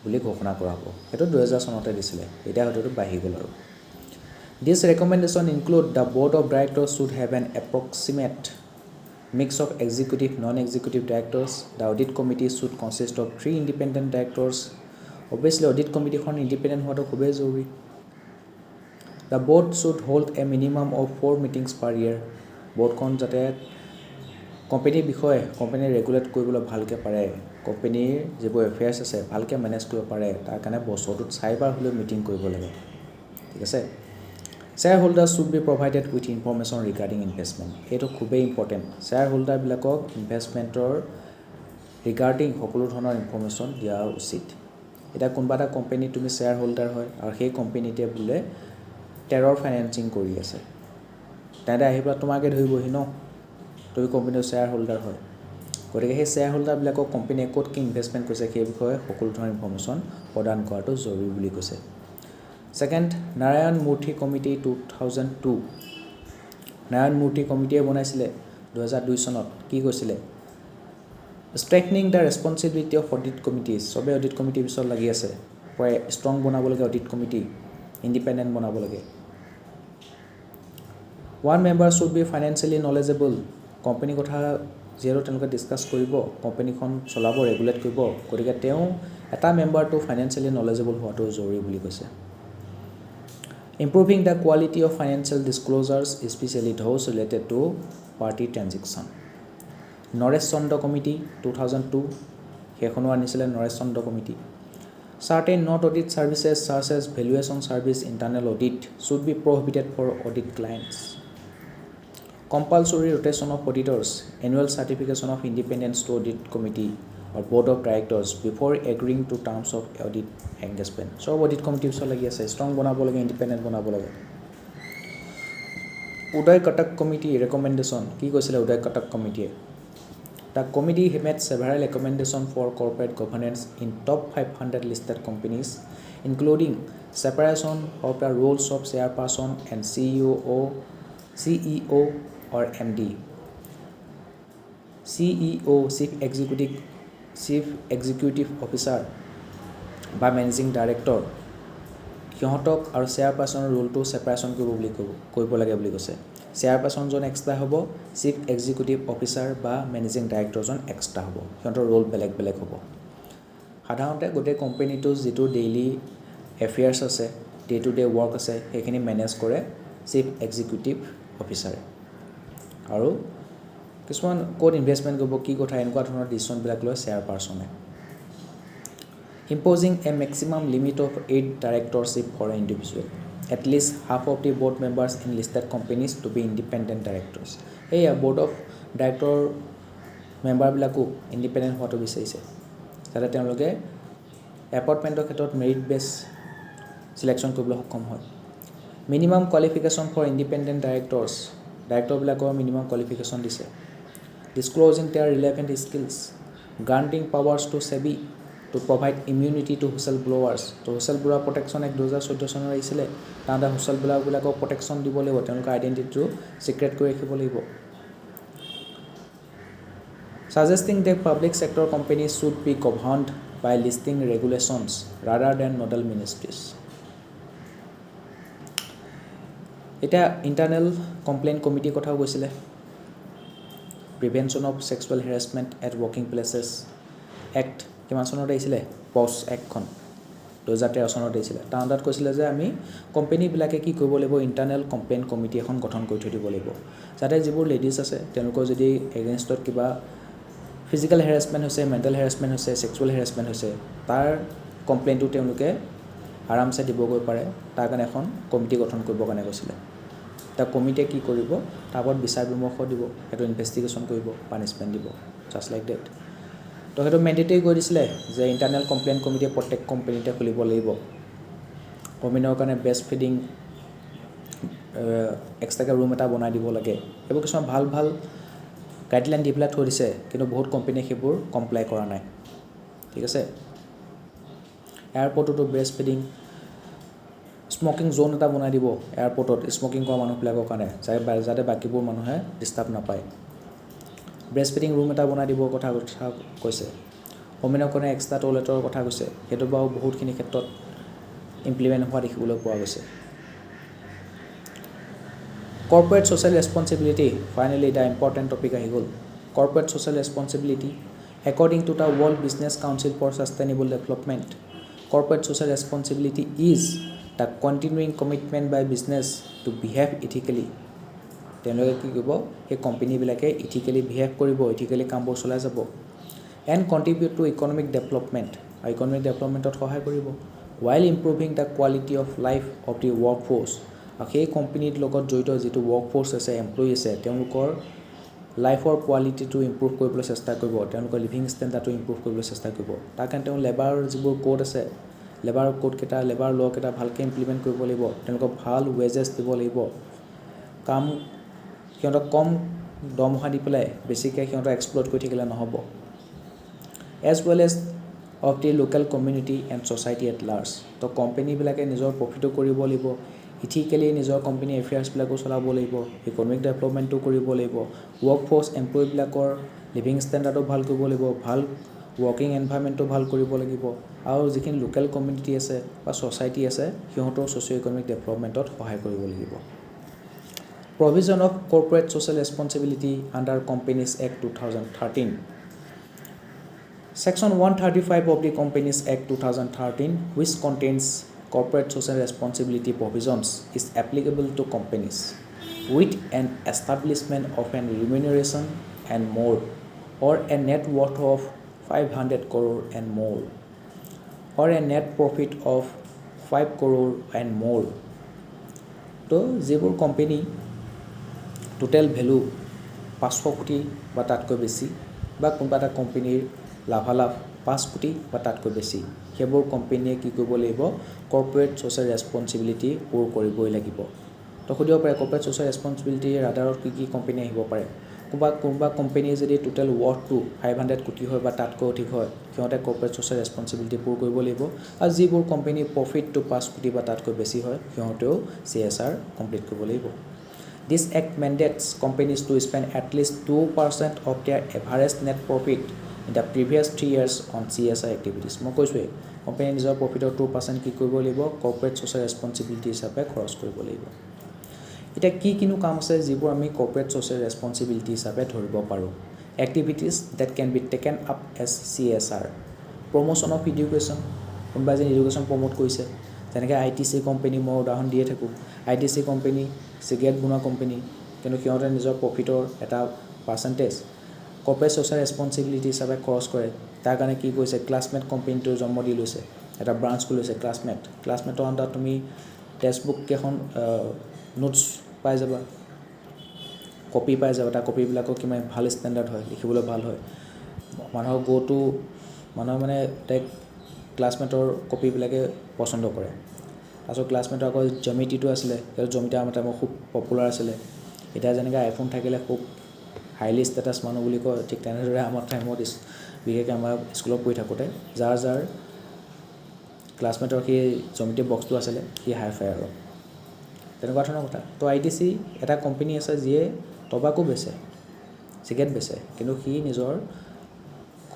বুলি ঘোষণা কৰা হ'ব সেইটো 2000 চনতে দিছিলে এতিয়া হয়তো বাঢ়ি গ'ল আৰু This recommendation include the board of directors should have an approximate mix of executive non-executive directors the audit committee should consist of 3 independent directors obviously audit committee খন independent হোৱাটো খুবেই জৰুৰী The board should hold a minimum of 4 meetings per year boardখন যাতে কোম্পানীৰ বিষয়ে company regulate কৰিবলৈ ভালকৈ পাৰে কোম্পানীৰ যিবোৰ এফেয়াৰ্ছ আছে ভালকৈ মেনেজ কৰিব পাৰে তাৰ কাৰণে বছৰটোত 4 বাৰ হ'লেও মিটিং কৰিব লাগে ঠিক আছে Shareholders should be provided with information regarding investment এইটো খুবেই ইম্পৰ্টেণ্ট শ্বেয়াৰহোল্ডাৰবিলাকক ইনভেষ্টমেণ্টৰ ৰিগাৰ্ডিং সকলো ধৰণৰ ইনফৰমেশ্যন দিয়া উচিত এটা কোনোবা এটা কোম্পানী তুমি শ্বেয়াৰ হোল্ডাৰ হয় আৰু সেই কোম্পানীতে বোলে টেৰৰ ফাইনেন্সিং কৰি আছে তেন্তে আহি পেলাই তোমাকে ধৰিবহি ন তুমি কোম্পানীৰ শ্বেয়াৰ হোল্ডাৰ হয় গতিকে সেই শ্বেয়াৰ হোল্ডাৰবিলাকক কোম্পানীয়ে ক'ত কি ইনভেষ্টমেণ্ট কৰিছে সেই বিষয়ে সকলো ধৰণৰ ইনফৰমেশ্যন প্ৰদান কৰাটো জৰুৰী বুলি কৈছে ছেকেণ্ড নাৰায়ণ মূৰ্তি কমিটি 2002 নাৰায়ণ মূৰ্তি কমিটিয়ে বনাইছিলে 2002 চনত কি কৈছিলে Strengthening the responsibility of audit committees সবে audit committee পিছত লাগি আছে প্ৰায় ষ্ট্ৰং বনাব লাগে audit committee independent বনাব লাগে one member should be financially knowledgeable company কথা যিহেতু তেওঁলোকে ডিছকাছ কৰিব কোম্পানীখন চলাব ৰেগুলেট কৰিব গতিকে তেওঁ এটা মেম্বাৰটো ফাইনেন্সিয়েলি নলেজেবল হোৱাটো জৰুৰী বুলি কৈছে improving the quality of financial disclosures especially those related to party transaction Naresh Chandra committee 2002 সেইখনো আনিছিলে নৰেশ চন্দ্ৰ committee certain not audit services such as valuation service internal audit should be prohibited for audit clients compulsory rotation of auditors annual certification of independence to audit committee or board of directors before agreeing to terms of audit engagement so audit committee পিছত লাগি আছে strong বনাব লাগে independent বনাব লাগে উদয় Cuttack committee recommendation কি কৈছিলে উদয় কটক কমিটিয়ে The committee made several recommendations for corporate governance in top 500 listed companies, including separation of the roles of chairperson and CEO or MD. CEO, Chief Executive Officer, by Managing Director, সিহঁতক আৰু চেয়াৰপাৰ্চনৰ ৰোলটো separation কৰিব লাগে বুলি কৈছে চেয়াৰপাৰ্চনজন extra হ'ব chief executive officer বা managing ডাইৰেক্টৰজন extra হ'ব সিহঁতৰ ৰোল বেলেগ বেলেগ হ'ব সাধাৰণতে গোটেই কোম্পানীটোৰ যিটো ডেইলি এফেয়াৰ্ছ আছে ডে টু ডে ৱৰ্ক আছে সেইখিনি মেনেজ কৰে চিফ এক্সিকিউটিভ অফিচাৰে আৰু কিছুমান ক'ত ইনভেষ্টমেণ্ট কৰিব কি কথা এনেকুৱা ধৰণৰ ডিচিশ্যনবিলাক লয় চেয়াৰপাৰ্চনে imposing a maximum limit of 8 directorship for an individual. At least half of the board members in listed companies to be independent directors. Hey, board of director member বিলাকো independent হোৱাটো বিচাৰিছে যাতে তেওঁলোকে এপইণ্টমেণ্টৰ ক্ষেত্ৰত মেৰিট বেছ চিলেকশ্যন কৰিবলৈ সক্ষম হয় মিনিমাম কোৱালিফিকেশ্যন ফৰ ইণ্ডিপেণ্ডেণ্ট ডাইৰেক্টৰবিলাকৰ মিনিমাম কোৱালিফিকেশ্যন দিছে disclosing their relevant skills granting powers to SEBI to provide immunity to whistleblowers to whistleblower protection act 2014 চনৰ আহিছিলে তাতে whistleblowerবিলাকক protection দিব লাগিব তেওঁলোকৰ আইডেন্টিটিটো সিক্ৰেট কৰি ৰাখিব লাগিব suggesting that public sector companies should be governed by listing regulations rather than nodal ministries এটা ইন্টাৰনেল কমপ্লেইন কমিটি কথাও কৈছিলে prevention of sexual harassment at working places act কিমান চনত আহিছিলে পছ এক্টখন 2013 চনত আহিছিলে তাৰ আণ্ডাৰত কৈছিলে যে আমি কোম্পানীবিলাকে কি কৰিব লাগিব ইণ্টাৰনেল কমপ্লেইন কমিটি এখন গঠন কৰি থৈ দিব লাগিব যাতে যিবোৰ লেডিজ আছে তেওঁলোকৰ যদি এগেইনষ্টত কিবা ফিজিক্যাল হেৰাসমেন্ট হৈছে মেন্টাল হেৰাসমেন্ট হৈছে সেক্সুৱেল হেৰাসমেন্ট হৈছে তাৰ কমপ্লেইনটো তেওঁলোকে আৰামছে দিবগৈ পাৰে তাৰ কাৰণে এখন কমিটি গঠন কৰিবৰ কাৰণে কৈছিলে তা কমিটিয়ে কি কৰিব তাৰ ওপৰত বিচাৰ বিমৰ্শ দিব এটা ইনভেষ্টিগেশ্যন কৰিব পানিশমেন্ট দিব জাস্ট লাইক দ্যাট তো সেইটো মেন্ডেটৰি কৰি দিছিলে যে ইণ্টাৰনেল কমপ্লেইন কমিটিয়ে প্ৰত্যেক কোম্পানীতে খুলিব লাগিব কমিনৰ কাৰণে বেষ্ট ফিডিং এক্সট্ৰাকে ৰুম এটা বনাই দিব লাগে এইবোৰ কিছুমান ভাল ভাল গাইডলাইন দি পেলাই থৈ দিছে কিন্তু বহুত কোম্পানীয়ে সেইবোৰ কমপ্লাই কৰা নাই ঠিক আছে এয়াৰপৰ্টতো বেষ্ট ফিডিং স্মকিং জোন এটা বনাই দিব এয়াৰপৰ্টত স্মকিং কৰা মানুহবিলাকৰ কাৰণে যাতে বাকীবোৰ মানুহে ডিষ্টাৰ্ব নাপায় ব্ৰেষ্ট ফিডিং ৰুম এটা বনাই দিবৰ কথা কৈছে হোমেনৰ কাৰণে এক্সট্ৰা টয়লেটৰ কথা কৈছে সেইটো বাৰু বহুতখিনি ক্ষেত্ৰত ইমপ্লিমেণ্ট হোৱা দেখিবলৈ পোৱা গৈছে corporate social responsibility finally the important topic আহি গ'ল corporate social responsibility according to the World Business Council for Sustainable Development corporate social responsibility is the continuing commitment by business to behave ethically তেওঁলোকে কি কৰিব এই কোম্পানীবিলাকে ethically behave কৰিব ethically কামবোৰ চলাই যাব and contribute to economic development economic developmentত সহায় কৰিব while improving the quality of life of the workforce সেই কোম্পানীৰ লগত জড়িত যেটো workforce আছে এমপ্লয়ি আছে তেওঁলোকৰ লাইফৰ কোৱালিটিটো ইমপ্ৰুভ কৰিবলৈ চেষ্টা কৰিব তেওঁলোকৰ লিভিং ষ্টেণ্ডাৰ্ডটো ইমপ্ৰুভ কৰিবলৈ চেষ্টা কৰিব তাৰ কাৰণে তেওঁ লেবাৰ যিবোৰ কোড আছে লেবাৰ কোড কেটা লেবাৰ ল কেটা ভালকে ইমপ্লিমেন্ট কৰিব লাগিব তেওঁলোকক ভাল ওয়েজেছ দিব লাগিব কাম সিহঁতক কম দৰমহা দি পেলাই বেছিকৈ সিহঁতক এক্সপ্লইট কৰি থাকিলে নহ'ব as well as of the local community and society at large তো কোম্পানীবিলাকে নিজৰ প্ৰফিটো কৰিব লাগিব ইথিক্যালি নিজৰ কোম্পানী এফেয়াৰ্ছবিলাকো চলাব লাগিব ইকনমিক ডেভেলপমেণ্টটো কৰিব লাগিব ৱৰ্কফোৰ্স এমপ্লয়িবিলাকৰ লিভিং ষ্টেণ্ডাৰ্ডো ভাল কৰিব লাগিব ভাল ৱৰ্কিং এনভাইৰনমেণ্টটো ভাল কৰিব লাগিব আৰু যিখিনি লোকেল কমিউনিটি আছে বা সোসাইটি আছে সিহঁতৰ সোশিও ইকনমিক ডেভেলপমেণ্টত সহায় কৰিব লাগিব Provision of Corporate Social Responsibility under Companies Act 2013 Section 135 of the Companies Act 2013 which contains corporate social responsibility provisions is applicable to companies with an establishment of an remuneration and more or a net worth of 500 crore and more or a net profit of 5 crore and more তো যিবোৰ company total value 500 কোটি বা তাতকৈ বেছি বা কোনবা এটা কোম্পানীৰ লাভালাভ 5 কোটি বা তাতকৈ বেছি সেইবোৰ কোম্পানীয়ে কি কৰিব লাগিব কৰ্পোৰেট সোশ্যাল ৰেসপন্সিবিলিটি পূৰ কৰিবই লাগিব তো খুদিব পাৰে কৰ্পোৰেট সোশ্যাল ৰেসপন্সিবিলিটি ৰাডাৰত কি কোম্পানী আহিব পাৰে কোনবা কোম্পানী যদি টোটাল ওয়াৰ্থটো 500 কোটি হয় বা তাতকৈ অধিক হয় সিহঁতে কৰ্পোৰেট সোশ্যাল ৰেসপন্সিবিলিটি পূৰ কৰিব লাগিব আৰু যিবোৰ কোম্পানী প্ৰফিটটো 5 কোটি বা তাতকৈ বেছি হয় সিহঁতেও CSR কমপ্লিট কৰিব লাগিব This act mandates companies to spend at least 2% of their average net profit in the previous 3 years on CSR activities. মই কৈছোৱে কোম্পানী নিজৰ প্ৰফিটৰ 2% কি কৰিব লাগিব কৰ্পোৰেট সোশ্যাল ৰেসপন্সিবিলিটি হিচাপে খৰচ কৰিব লাগিব এটা কিনো কাম আছে যিবোৰ আমি কৰ্পোৰেট সোশ্যাল ৰেসপন্সিবিলিটি হিচাপে ধৰিব পাৰো activities that can be taken up as CSR promotion of education কোনবা যে এডুকেশ্যন প্ৰমোট কৰিছে যেনেকৈ ITC কোম্পানী মই উদাহৰণ দিয়ে থাকো ITC কোম্পানী সিগাৰেট বনোৱা কোম্পানী কিন্তু সিহঁতে নিজৰ প্ৰফিটৰ এটা পাৰ্সেন্টেজ কৰ্পোৰেট সোশ্যাল ৰেসপন্সিবিলিটি হিচাপে খৰচ কৰে তাৰ কাৰণে কি কৈছে ক্লাছমেট কোম্পানীটো জন্ম দি লৈছে এটা ব্ৰাঞ্চ খুলিছে ক্লাছমেটৰ আণ্ডাৰত তুমি টেক্সটবুক কেখন নোটছ পাই যাবা কপি পাই যাবা তাৰ কপিবিলাকৰ কিমান ভাল ষ্টেণ্ডাৰ্ড হয় লিখিবলৈ ভাল হয় মানুহৰ গোটো মানুহ মানে টেক ক্লাছমেটৰ কপিবিলাকে পছন্দ কৰে আৰু ক্লাছমেটৰ আকৌ জ্যামিতিটো আছিল এই জ্যামিতি আমাৰ টাইমত খুব পপুলাৰ আছিল এটা যেনেকৈ আইফোন থাকিলে খুব হাইলি ষ্টেটাছ মানুহ বুলি কয় ঠিক তেনেদৰে আমাৰ টাইমত বিশেষকৈ আমাৰ স্কুলত পঢ়ি থাকোঁতে যাৰ ক্লাছমেটৰ কি জ্যামিতি বক্সটো আছিল কি হাই ফাই আৰু তেনেকুৱা ধৰণৰ কথা তো ITC এটা কোম্পানী আছে যিয়ে টবাকো বেচে সিগাৰেট বেচে কিন্তু সি নিজৰ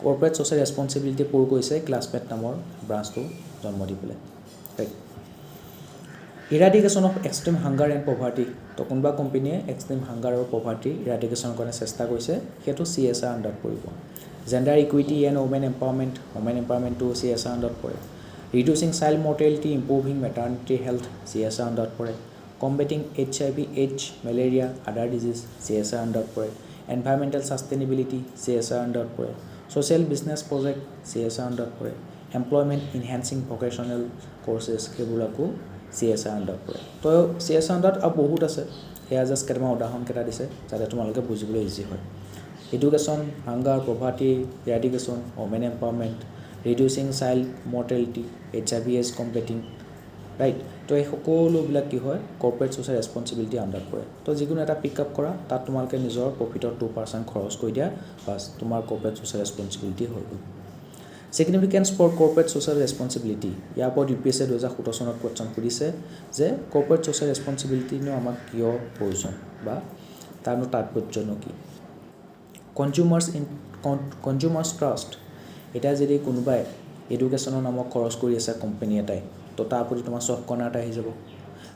কৰ্পোৰেট সোশ্যাল ৰেসপন্সিবিলিটি পূৰ কৰিছে ক্লাছমেট নামৰ ব্ৰাঞ্চটো জন্ম দি পেলাই right Eradication of extreme hunger and poverty তো কোনবা কোম্পানীয়ে এক্সট্ৰিম হাংগাৰ আৰু পভাৰ্টি ইৰাডিকেশ্যনৰ কাৰণে চেষ্টা কৰিছে হেতু CSR আণ্ডাৰত পৰিব জেণ্ডাৰ ইকুইটি এণ্ড ওমেন এম্পাৱাৰমেণ্টটো CSR আণ্ডাৰত পৰে reducing child mortality improving maternity health CSR আণ্ডাৰত পৰে combating HIV AIDS malaria other disease CSR আণ্ডাৰত পৰে এনভাইৰমেণ্টেল ছাষ্টেইনেবিলিটি CSR আণ্ডাৰত পৰে ছ'চিয়েল বিজনেছ প্ৰজেক্ট CSR আণ্ডাৰত পৰে এমপ্লয়মেণ্ট ইনহেন্সিং ভকেশ্যনেল কৰ্চেছ সেইবোৰকো CSR আণ্ডাৰত পৰে তো CSR আণ্ডাৰত আৰু বহুত আছে সেয়া জাষ্ট কেইটামান উদাহৰণকেইটা দিছে যাতে তোমালোকে বুজিবলৈ ইজি হয় education hunger poverty eradication women empowerment reducing child mortality HIV AIDS combating right তো এই সকলোবিলাক কি হয় কৰ্পৰেট ছ'চিয়েল ৰেছপনচিবিলিটি আণ্ডাৰত পৰে তো যিকোনো এটা পিক আপ কৰা তাত তোমালোকে নিজৰ প্ৰফিটৰ 2% খৰচ কৰি দিয়া বাছ তোমাৰ কৰ্পৰেট ছ'চিয়েল ৰেছপনচিবিলিটি হৈ গ'ল significance for corporate social responsibility ইয়াৰ ওপৰত UPSC 2017 চনত কুৱেশ্যন সুধিছে যে কৰ্পৰেট ছ'চিয়েল ৰেছপনচিবিলিটিনো আমাক কিয় প্ৰয়োজন বা তাৰনো তাৎপৰ্যনো কি কনজিউমাৰ্ছ ট্ৰাষ্ট এতিয়া যদি কোনোবাই এডুকেশ্যনৰ নামত খৰচ কৰি আছে কোম্পানী এটাই তো তাৰ প্ৰতি তোমাৰ চফ কৰ্ণাৰ এটা আহি যাব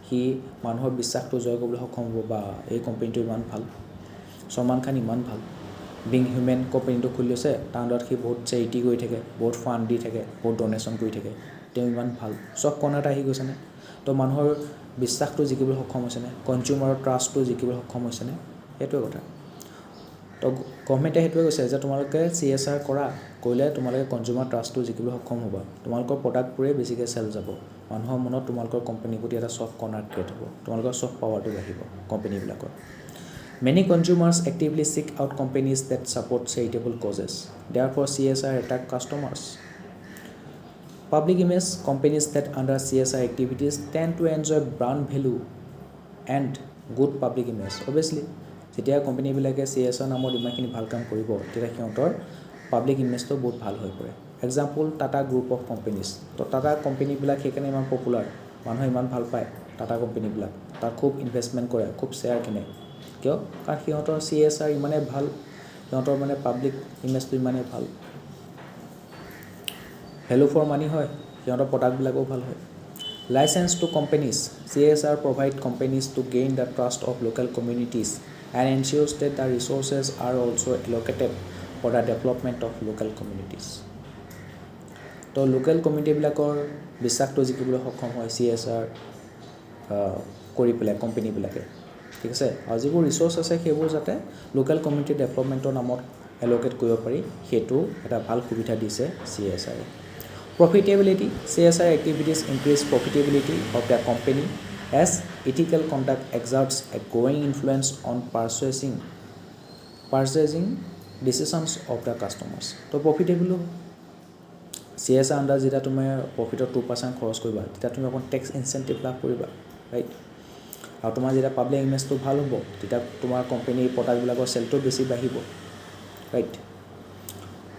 সি মানুহৰ বিশ্বাসটো জয় কৰিবলৈ সক্ষম হ'ব বা এই কোম্পানীটো ইমান ভাল সলমান খান ইমান ভাল বিং হিউমেন কোম্পানীটো খুলি লৈছে তাৰ আণ্ডাৰত সি বহুত চেৰিটি কৰি থাকে বহুত ফাণ্ড দি থাকে বহুত ডনেশ্যন কৰি থাকে তেওঁ ইমান ভাল চফ কৰ্ণাৰ এটা আহি গৈছেনে তো মানুহৰ বিশ্বাসটো জিকিবলৈ সক্ষম হৈছেনে কনজিউমাৰৰ ট্ৰাষ্টটো জিকিবলৈ সক্ষম হৈছেনে সেইটোৱে কথা তো গভৰ্ণমেণ্টে সেইটোৱে কৈছে যে তোমালোকে CSR কৰিলে তোমালোকে কনজিউমাৰ ট্ৰাষ্টটো জিকিবলৈ সক্ষম হ'বা তোমালোকৰ প্ৰডাক্টবোৰে বেছিকৈ চেল যাব মানুহৰ মনত তোমালোকৰ কোম্পানীৰ প্ৰতি এটা চফ্ট কৰ্ণাৰ ক্ৰিয়েট হ'ব তোমালোকৰ চফ্ট পাৱাৰটো বাঢ়িব কোম্পানীবিলাকৰ many consumers actively seek out companies that support charitable causes therefore CSR attract customers public image companies that under CSR activities tend to enjoy brand value and good public image obviously যেতিয়া কোম্পানীবিলাকে CSR নামত ইমানখিনি ভাল কাম কৰিব তেতিয়া সিহঁতৰ public ইমেজটো বহুত ভাল হৈ পৰে example Tata group of companies তো টাটা কোম্পানীবিলাক সেইকাৰণে ইমান পপুলাৰ মানুহে ইমান ভাল পায় টাটা কোম্পানীবিলাক তাত খুব ইনভেষ্টমেণ্ট কৰে খুব শ্বেয়াৰ কিনে কিয় কাৰণ সিহঁতৰ CSR ইমানেই ভাল সিহঁতৰ মানে পাব্লিক ইমেজটো ইমানেই ভাল ভেলু ফৰ মানি হয় সিহঁতৰ প্ৰডাক্টবিলাকো ভাল হয় licence to companies CSR provide companies to gain the trust of local communities and ensures that the resources are also allocated for the development of local communities. তো local কমিউনিটিবিলাকৰ বিশ্বাসটো জিকিবলৈ সক্ষম হয় CSR কৰি পেলাই কোম্পানীবিলাকে ঠিক আছে আৰু যিবোৰ ৰিচোৰ্চ আছে সেইবোৰ যাতে লোকেল কমিউনিটি ডেভেলপমেণ্টৰ নামত এল'কেট কৰিব পাৰি সেইটো এটা ভাল সুবিধা দিছে CSR Profitability CSR activities increase profitability of the company as ethical conduct exerts a growing influence on purchasing decisions of the customers. তো profitable CSR আণ্ডাৰ যেতিয়া তুমি প্ৰফিটৰ 2% খৰচ কৰিবা তেতিয়া তুমি অকণ টেক্স ইনচেণ্টিভ লাভ কৰিবা ৰাইট আৰু তোমাৰ যেতিয়া পাব্লিক ইমেজটো ভাল হ'ব তেতিয়া তোমাৰ কোম্পানীৰ প্ৰডাক্টবিলাকৰ চেলটো বেছি বাঢ়িব right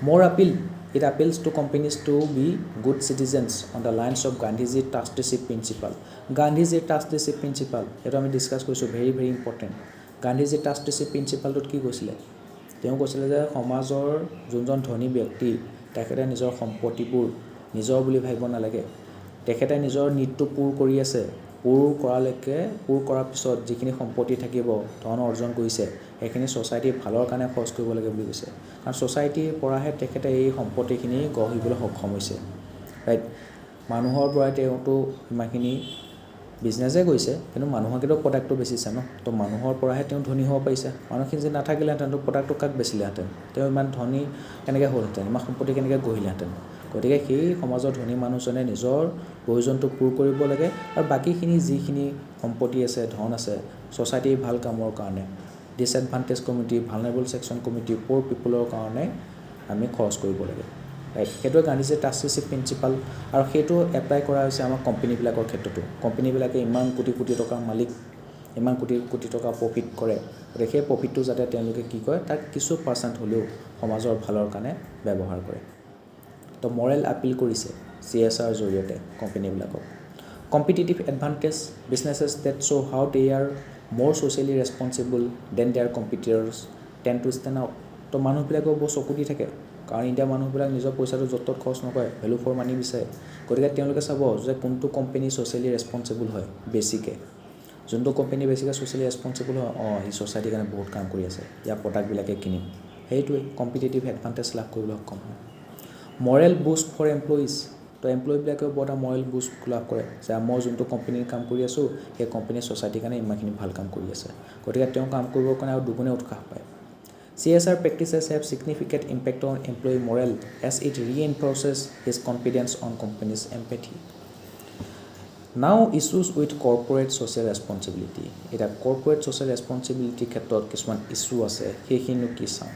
More appeal It appeals to companies to be good citizens on the lines of Gandhi's trusteeship principle. Gandhi's trusteeship principle, এটা আমি ডিসকাস কৰিছোঁ very very important. Gandhi's trusteeship principle টোত কি কৈছিলে তেওঁ কৈছিলে যে সমাজৰ যোনজন ধনী ব্যক্তি তেখেতে নিজৰ সম্পত্তিবোৰ নিজৰ বুলি ভাবিব নালাগে তেখেতে নিজৰ নিডটো পূৰ কৰি আছে পূৰ কৰাৰ পিছত যিখিনি সম্পত্তি থাকিব ধন অৰ্জন কৰিছে সেইখিনি সোসাইটিৰ ভালৰ কাৰণে খৰচ কৰিব লাগে বুলি কৈছে কাৰণ সোসাইটিৰ পৰাহে তেখেতে এই সম্পত্তিখিনি গঢ়িবলৈ সক্ষম হৈছে ৰাইট মানুহৰ পৰা তেওঁটো ইমানখিনি বিজনেছে কৰিছে কিন্তু মানুহকেতো প্ৰডাক্টটো বেচিছে ন তো মানুহৰ পৰাহে তেওঁ ধনী হ'ব পাৰিছে মানুহখিনি যদি নাথাকিলেহেঁতেন তো প্ৰডাক্টটো কাক বেচিলেহেঁতেন তেওঁ ইমান ধনী কেনেকৈ হ'লহেঁতেন ইমান সম্পত্তি কেনেকৈ গঢ়িলেহেঁতেন গতিকে সেই সমাজৰ ধনী মানুহজনে নিজৰ প্ৰয়োজনটো পূৰ কৰিব লাগে আৰু বাকীখিনি যিখিনি সম্পত্তি আছে ধন আছে সোসাইটিৰ ভাল কামৰ কাৰণে ডিসএডভান্টেজ কমিউনিটি ভালনেবল সেকশন কমিউনিটি প'ৰ পিপলৰ কাৰণে আমি খৰচ কৰিব লাগে ৰাইট সেইটো গান্ধীজীৰ ট্ৰাষ্টিশ্বিপ প্ৰিন্সিপাল আৰু সেইটো এপ্লাই কৰা হৈছে আমাৰ কোম্পানীবিলাকৰ ক্ষেত্ৰতো কোম্পানীবিলাকে ইমান কোটি কোটি টকাৰ মালিক ইমান কোটি কোটি টকা প্ৰফিট কৰে গতিকে সেই প্ৰফিটটো যাতে তেওঁলোকে কি কৰে তাক কিছু পাৰ্চেণ্ট হ'লেও সমাজৰ ভালৰ কাৰণে ব্যৱহাৰ কৰে তো মৰেল আপিল কৰিছে CSR জৰিয়তে কোম্পানীবিলাকক competitive advantage businesses that show' how they are more socially responsible than their competitors tend to stand out তো মানুহবিলাকেও বহুত চকু দি থাকে কাৰণ ইণ্ডিয়া মানুহবিলাক নিজৰ পইচাটো য'ত ত'ত খৰচ নকৰে ভেলু ফৰ মানি বিচাৰে গতিকে তেওঁলোকে চাব যে কোনটো কোম্পানী ছ'চিয়েলি ৰেছপনচিবল হয় বেছিকৈ যোনটো কোম্পানী বেছিকৈ ছ'চিয়েলি ৰেছপনচিবল হয় ই ছ'চাইটিৰ কাৰণে বহুত কাম কৰি আছে ইয়াৰ প্ৰডাক্টবিলাকে কিনিম সেইটোৱে কম্পিটিটিভ এডভান্টেজ লাভ কৰিবলৈ সক্ষম হয় মৰেল বুষ্ট ফৰ এমপ্লয়িজ তো এমপ্লয়ীবিলাকেও বৰ এটা মৰেল বুষ্ট লাভ কৰে যে মই যোনটো কোম্পানীৰ কাম কৰি আছোঁ সেই কোম্পানীৰ ছ'চাইটিৰ কাৰণে ইমানখিনি ভাল কাম কৰি আছে গতিকে তেওঁ কাম কৰিবৰ কাৰণে আৰু দুগুণে উৎসাহ পায় CSR practices have significant impact on employee morale as it reinforces his confidence on company's empathy. Now issues with corporate social responsibility. এটা corporate social responsibility ক্ষেত্ৰত কিছুমান ইছ্যু আছে সেইখিনি কি চাওঁ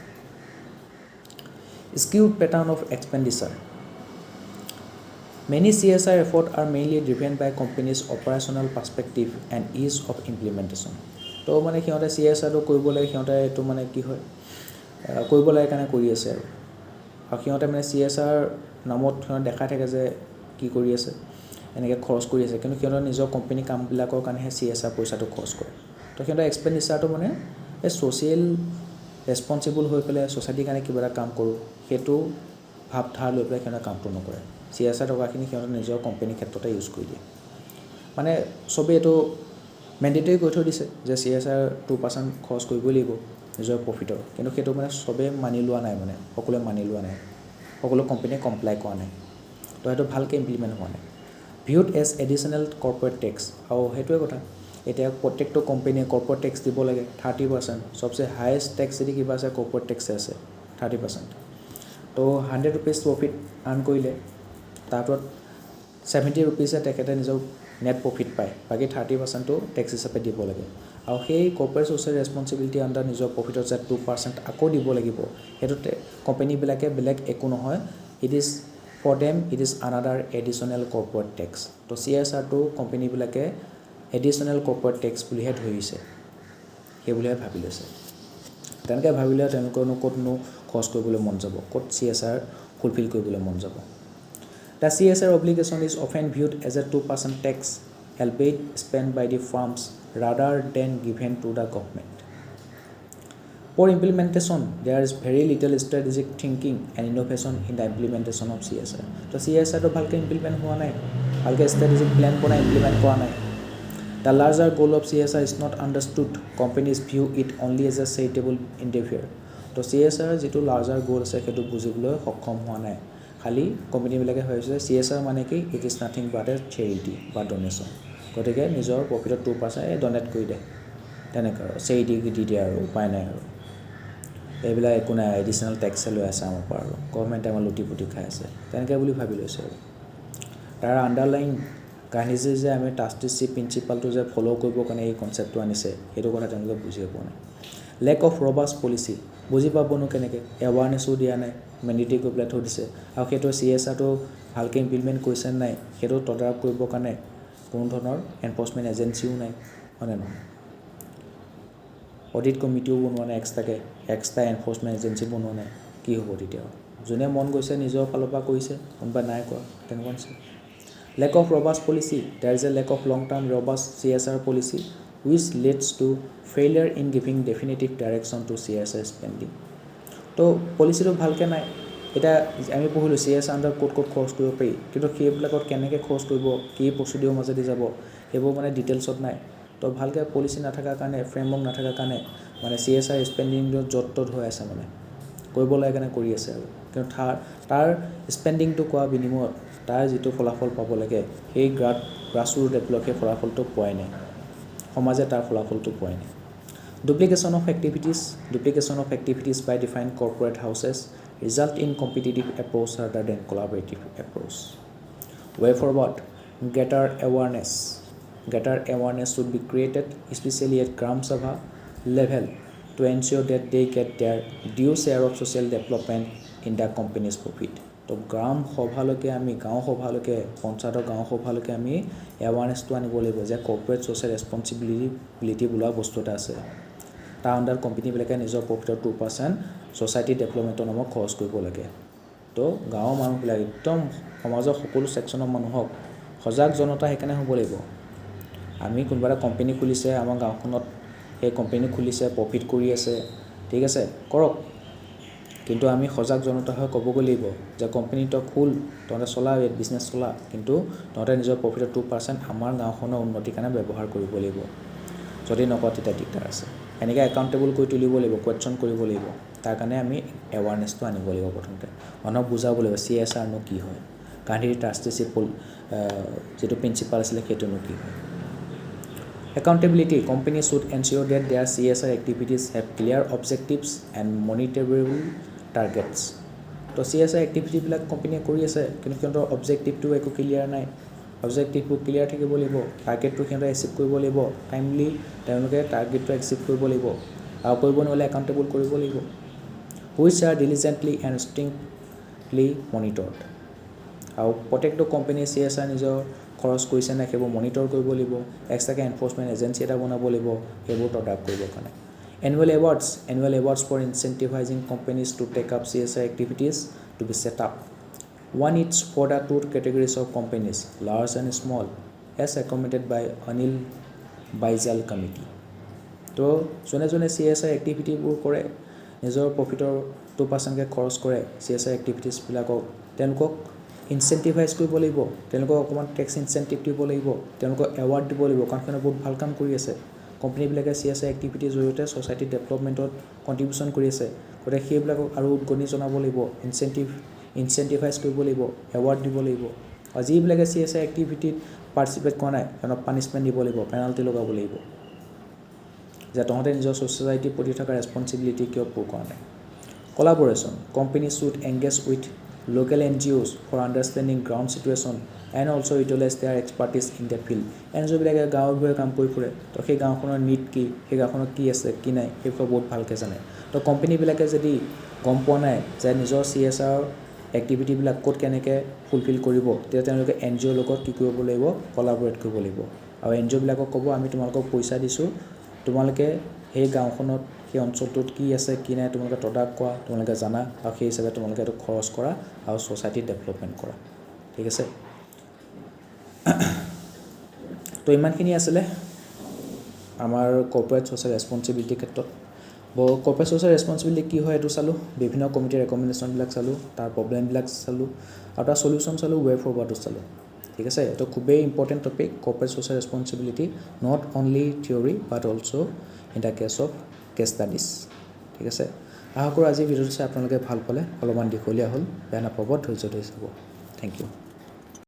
skewed pattern of expenditure. Many CSR efforts are mainly driven by companies' operational perspective and ease of implementation. তো মানে সিহঁতে CSRটো কৰিব লাগে সিহঁতে এইটো মানে কি হয় কৰিব লাগে কাৰণে কৰি আছে আৰু সিহঁতে মানে CSR নামত সিহঁতে দেখাই থাকে যে কি কৰি আছে এনেকৈ খৰচ কৰি আছে কিন্তু সিহঁতৰ নিজৰ কোম্পানী কামবিলাকৰ কাৰণেহে CSR পইচাটো খৰচ কৰে তো সিহঁতৰ এক্সপেণ্ডিচাৰটো মানে এই ছ'চিয়েল ৰেছপনচিবল হৈ পেলাই ছ'চাইটিৰ কাৰণে কিবা এটা কাম কৰোঁ সেইটো ভাৱ ধাৰ লৈ পেলাই সিহঁতে কামটো নকৰে CSR টকাখিনি সিহঁতে নিজৰ কোম্পানীৰ ক্ষেত্ৰতে ইউজ কৰি দিয়ে মানে চবেই এইটো মেণ্ডেটৰী কৰি থৈ দিছে যে CSR 2% খৰচ কৰিবই লাগিব নিজৰ প্ৰফিটৰ কিন্তু সেইটো মানে চবেই মানি লোৱা নাই মানে সকলোৱে মানি লোৱা নাই সকলো কোম্পানীয়ে কমপ্লাই কৰা নাই তো সেইটো ভালকৈ ইমপ্লিমেণ্ট হোৱা নাই viewed as additional corporate tax আৰু সেইটোৱে কথা এতিয়া প্ৰত্যেকটো কোম্পানীয়ে কৰ্পৰেট টেক্স দিব লাগে 30% সবচে হায়েষ্ট টেক্স যদি কিবা আছে কৰ্পৰেট টেক্সে আছে 30% তো 100 rupees প্ৰফিট আৰ্ণ কৰিলে তাৰপৰত 70 rupeesে তেখেতে নিজৰ নেট প্ৰফিট পায় বাকী 30%টো টেক্স হিচাপে দিব লাগে আৰু সেই কৰ্পৰেট ছ'চিয়েল ৰেছপনচিবিলিটি আণ্ডাৰ নিজৰ প্ৰফিটৰ যে 2% আকৌ দিব লাগিব সেইটোতে কোম্পানীবিলাকে বেলেগ একো নহয় it is for them it is another additional corporate tax তো CSRটো কোম্পানীবিলাকে এডিশ্যনেল কৰ্পৰেট টেক্স বুলিহে ধৰিছে সেই বুলিহে ভাবি লৈছে তেনেকৈ ভাবিলে তেওঁলোকৰনো ক'তনো খৰচ কৰিবলৈ মন যাব ক'ত CSR ফুলফিল কৰিবলৈ মন যাব The CSR obligation is often viewed as a 2% tax, albeit spent by the firms rather than given to the government. For implementation, there is very little strategic thinking and innovation in the implementation of CSR. So CSR to bhalke implement hua nai, bhalke strategic plan kona implement kora nai. The larger goal of CSR is not understood. Companies view it only as a charitable endeavor. So CSR jitu larger goal ase hetu bujiboloi সক্ষম হোৱা নাই খালি কোম্পানীবিলাকে ভাবিছে CSR মানে কি it is nothing but A charity বা donation গতিকে নিজৰ প্ৰফিটৰ 2% ডনেট কৰি দিয়ে তেনেকৈ আৰু চেৰিটি দি দিয়ে আৰু উপায় নাই আৰু এইবিলাক একো নাই এডিশ্যনেল টেক্সে লৈ আছে আমাৰ পৰা আৰু গভৰ্ণমেণ্টে আমাৰ লুটি পুটি খাই আছে তেনেকৈ বুলি ভাবি লৈছে আৰু তাৰ আণ্ডাৰলাইন গান্ধীজী যে আমি ট্ৰাষ্টিশ্বীপ প্ৰিন্সিপালটো যে ফ'ল' কৰিবৰ কাৰণে এই কনচেপ্টটো আনিছে সেইটো কথা তেওঁলোকে বুজিয়ে পোৱা নাই লেক অফ ৰবাষ্ট পলিচি বুজি পাবনো কেনেকৈ এৱাৰনেছো দিয়া নাই মেণ্ডিটি কৰি পেলাই থৈ দিছে আৰু সেইটো CSRটো ভালকৈ ইমপ্লিমেণ্ট কৰিছে নাই সেইটো তদাৰক কৰিবৰ কাৰণে কোনো ধৰণৰ এনফৰ্চমেণ্ট এজেঞ্চিও নাই হয়নে নহয় অডিট কমিটিও বনোৱা নাই এক্সট্ৰা এনফৰ্চমেণ্ট এজেঞ্চি বনোৱা নাই কি হ'ব তেতিয়া যোনে মন গৈছে নিজৰ ফালৰ পৰা কৰিছে কোনোবা নাই কৰা তেনেকুৱা নিচিনা lack of robust policy there is a lack of long term robust CSR policy which leads to failure in giving definitive direction to CSR spending. তো পলিচিটো ভালকৈ নাই এটা আমি পঢ়িলোঁ CSR আণ্ডাৰ ক'ত খৰচ কৰিব পাৰি কিন্তু সেইবিলাকত কেনেকৈ খৰচ কৰিব কি প্ৰচিডিঅ'ৰ মাজেদি যাব সেইবোৰ মানে ডিটেইলছত নাই তো ভালকৈ পলিচি নাথাকাৰ কাৰণে ফ্ৰেমৱৰ্ক নাথাকাৰ কাৰণে মানে CSR স্পেণ্ডিংটো য'ত ত'ত হৈ আছে মানে কৰিব লাগে কাৰণে কৰি আছে আৰু কিন্তু তাৰ স্পেণ্ডিংটো কৰা বিনিময়ত তাৰ যিটো ফলাফল পাব লাগে সেই গ্ৰাছৰুট লেভেলত সেই ফলাফলটো পোৱাই নাই সমাজে তাৰ ফলাফলটো পোৱাই নাই Duplication of activities by defined corporate houses result in competitive approach rather than collaborative approach. Way forward, greater awareness should be created, especially at Gram Sabha level, to ensure that they get their due share of social development in the company's profit. তো গ্ৰাম সভালৈকে আমি গাঁও সভালৈকে পঞ্চায়তৰ গাঁও সভালৈকে আমি এৱাৰনেছটো আনিব লাগিব যে corporate social responsibility বোলা বস্তু এটা আছে তাৰ আণ্ডাৰ কোম্পানীবিলাকে নিজৰ প্ৰফিটৰ 2% ছ'চাইটি ডেভেলপমেণ্টৰ নামত খৰচ কৰিব লাগে তো গাঁৱৰ মানুহবিলাক একদম সমাজৰ সকলো ছেকশ্যনৰ মানুহক সজাগ জনতা সেইকাৰণে হ'ব লাগিব আমি কোনোবা এটা কোম্পানী খুলিছে আমাৰ গাঁওখনত সেই কোম্পানী খুলিছে প্ৰফিট কৰি আছে ঠিক আছে কৰক কিন্তু আমি সজাগ জনতা হৈ ক'বগৈ লাগিব যে কোম্পানী তই খোল তহঁতে চলা বিজনেছ চলা কিন্তু তহঁতে নিজৰ প্ৰফিটৰ 2% আমাৰ গাঁওখনৰ উন্নতিৰ কাৰণে ব্যৱহাৰ কৰিব লাগিব যদি নকওঁ তেতিয়া দিগদাৰ আছে এনেকৈ একাউণ্টেবল কৰি তুলিব লাগিব কুৱেশ্যন কৰিব লাগিব তাৰ কাৰণে আমি এৱাৰনেছটো আনিব লাগিব প্ৰথমতে মানুহক বুজাব লাগিব CSRনো কি হয় গান্ধীৰ ট্ৰাষ্টিশ্বিপ যিটো প্ৰিন্সিপাল আছিলে সেইটোনো কি হয় Accountability companies should ensure that their CSR activities have clear objectives and monitorable targets. তো CSR activity বিলাক কোম্পানীয়ে কৰি আছে কিন্তু সিহঁতৰ অবজেক্টিভটো একো ক্লিয়াৰ নাই অবজেক্টিভটো ক্লিয়াৰ থাকিব লাগিব টাৰ্গেটটো সিহঁতে এচিভ কৰিব লাগিব টাইমলি তেওঁলোকে টাৰ্গেটটো এচিভ কৰিব লাগিব আৰু কৰিব নহ'লে একাউণ্টেবল কৰিব লাগিব which are diligently and strictly monitored. আৰু প্ৰত্যেকটো কোম্পানীয়ে CSR নিজৰ খৰচ কৰিছে নাই সেইবোৰ মনিটৰ কৰিব লাগিব এক্সট্ৰাকৈ এনফৰ্চমেণ্ট এজেঞ্চি এটা বনাব লাগিব সেইবোৰ তদাৰক কৰিবৰ কাৰণে annual awards for incentivizing companies to take up CSR activities to be set up one each for the two categories of companies large and small as recommended by Anil Baijal committee তো যোনে যোনে CSR এক্টিভিটিবোৰ কৰে নিজৰ প্ৰফিটৰ 2% খৰচ কৰে CSR এক্টিভিটিছবিলাকক তেওঁলোকক ইনচেন্টিভাইজ কৰিব লাগিব তেওঁলোকক অকণমান টেক্স ইনচেন্টিভ দিব লাগিব তেওঁলোকক এৱাৰ্ড দিব লাগিব কাৰণ তেওঁলোকে বহুত ভাল কাম কৰি আছে কোম্পানীবিলাকে CSR এক্টিভিটিৰ জৰিয়তে ছ'চাইটি ডেভেলপমেণ্টত কণ্ট্ৰিবিউশ্যন কৰি আছে গতিকে সেইবিলাকক আৰু উদগনি জনাব লাগিব ইনচেন্টিভাইজ কৰিব লাগিব এৱাৰ্ড দিব লাগিব আৰু যিবিলাকে CSR এক্টিভিটিত পাৰ্টিচিপেট কৰা নাই সিহঁতক পানিছমেণ্ট দিব লাগিব পেনাল্টি লগাব লাগিব যে তহঁতে নিজৰ ছ'চাইটিৰ প্ৰতি থকা ৰেছপনচিবিলিটি কিয় পূৰ কৰা নাই Collaboration companies should engage with local NGOs for understanding ground situation and also utilize their expertise in the field NGO বিলাকে গাঁৱৰ ঘৰে কাম কৰি ফুৰে তো সেই গাঁওখনৰ নিড কি সেই গাঁওখনত কি আছে কি নাই সেইবোৰ বহুত ভালকৈ জানে তো কোম্পানীবিলাকে যদি গম পোৱা নাই যে নিজৰ CSR এক্টিভিটিবিলাক ক'ত কেনেকৈ ফুলফিল কৰিব তেতিয়া তেওঁলোকে NGOৰ লগত কি কৰিব লাগিব কলাবৰেট কৰিব লাগিব আৰু NGO বিলাকক ক'ব আমি তোমালোকক পইচা দিছোঁ তোমালোকে সেই গাঁওখনত সেই অঞ্চলটোত কি আছে কি নাই তোমালোকে তদাৰক কৰা তোমালোকে জানা আৰু সেই হিচাপে তোমালোকে এইটো খৰচ কৰা আৰু ছ'চাইটি ডেভেলপমেণ্ট কৰা ঠিক আছে তো ইমানখিনি আছিলে আমাৰ কৰ্পৰেট ছ'চিয়েল ৰেছপনচিবিলিটিৰ ক্ষেত্ৰত কৰ্পৰেট ছ'চিয়েল ৰেছপনচিবিলিটি কি হয় এইটো চালোঁ বিভিন্ন কমিটিৰ ৰেকমেণ্ডেশ্যনবিলাক চালোঁ তাৰ প্ৰব্লেমবিলাক চালোঁ আৰু তাৰ চলিউশ্যন চালোঁ ৱে ফৰৱাৰ্ডো চালোঁ ঠিক আছে এইটো খুবেই important topic corporate social responsibility not only theory but also' in the case of case studies ঠিক আছে আশা কৰোঁ আজি ভিডিঅ'টো চাই আপোনালোকে ভাল পালে অলপমান দীঘলীয়া হ'ল বেয়া নাপাব ধৈৰ্য ধৰি চাব থেংক ইউ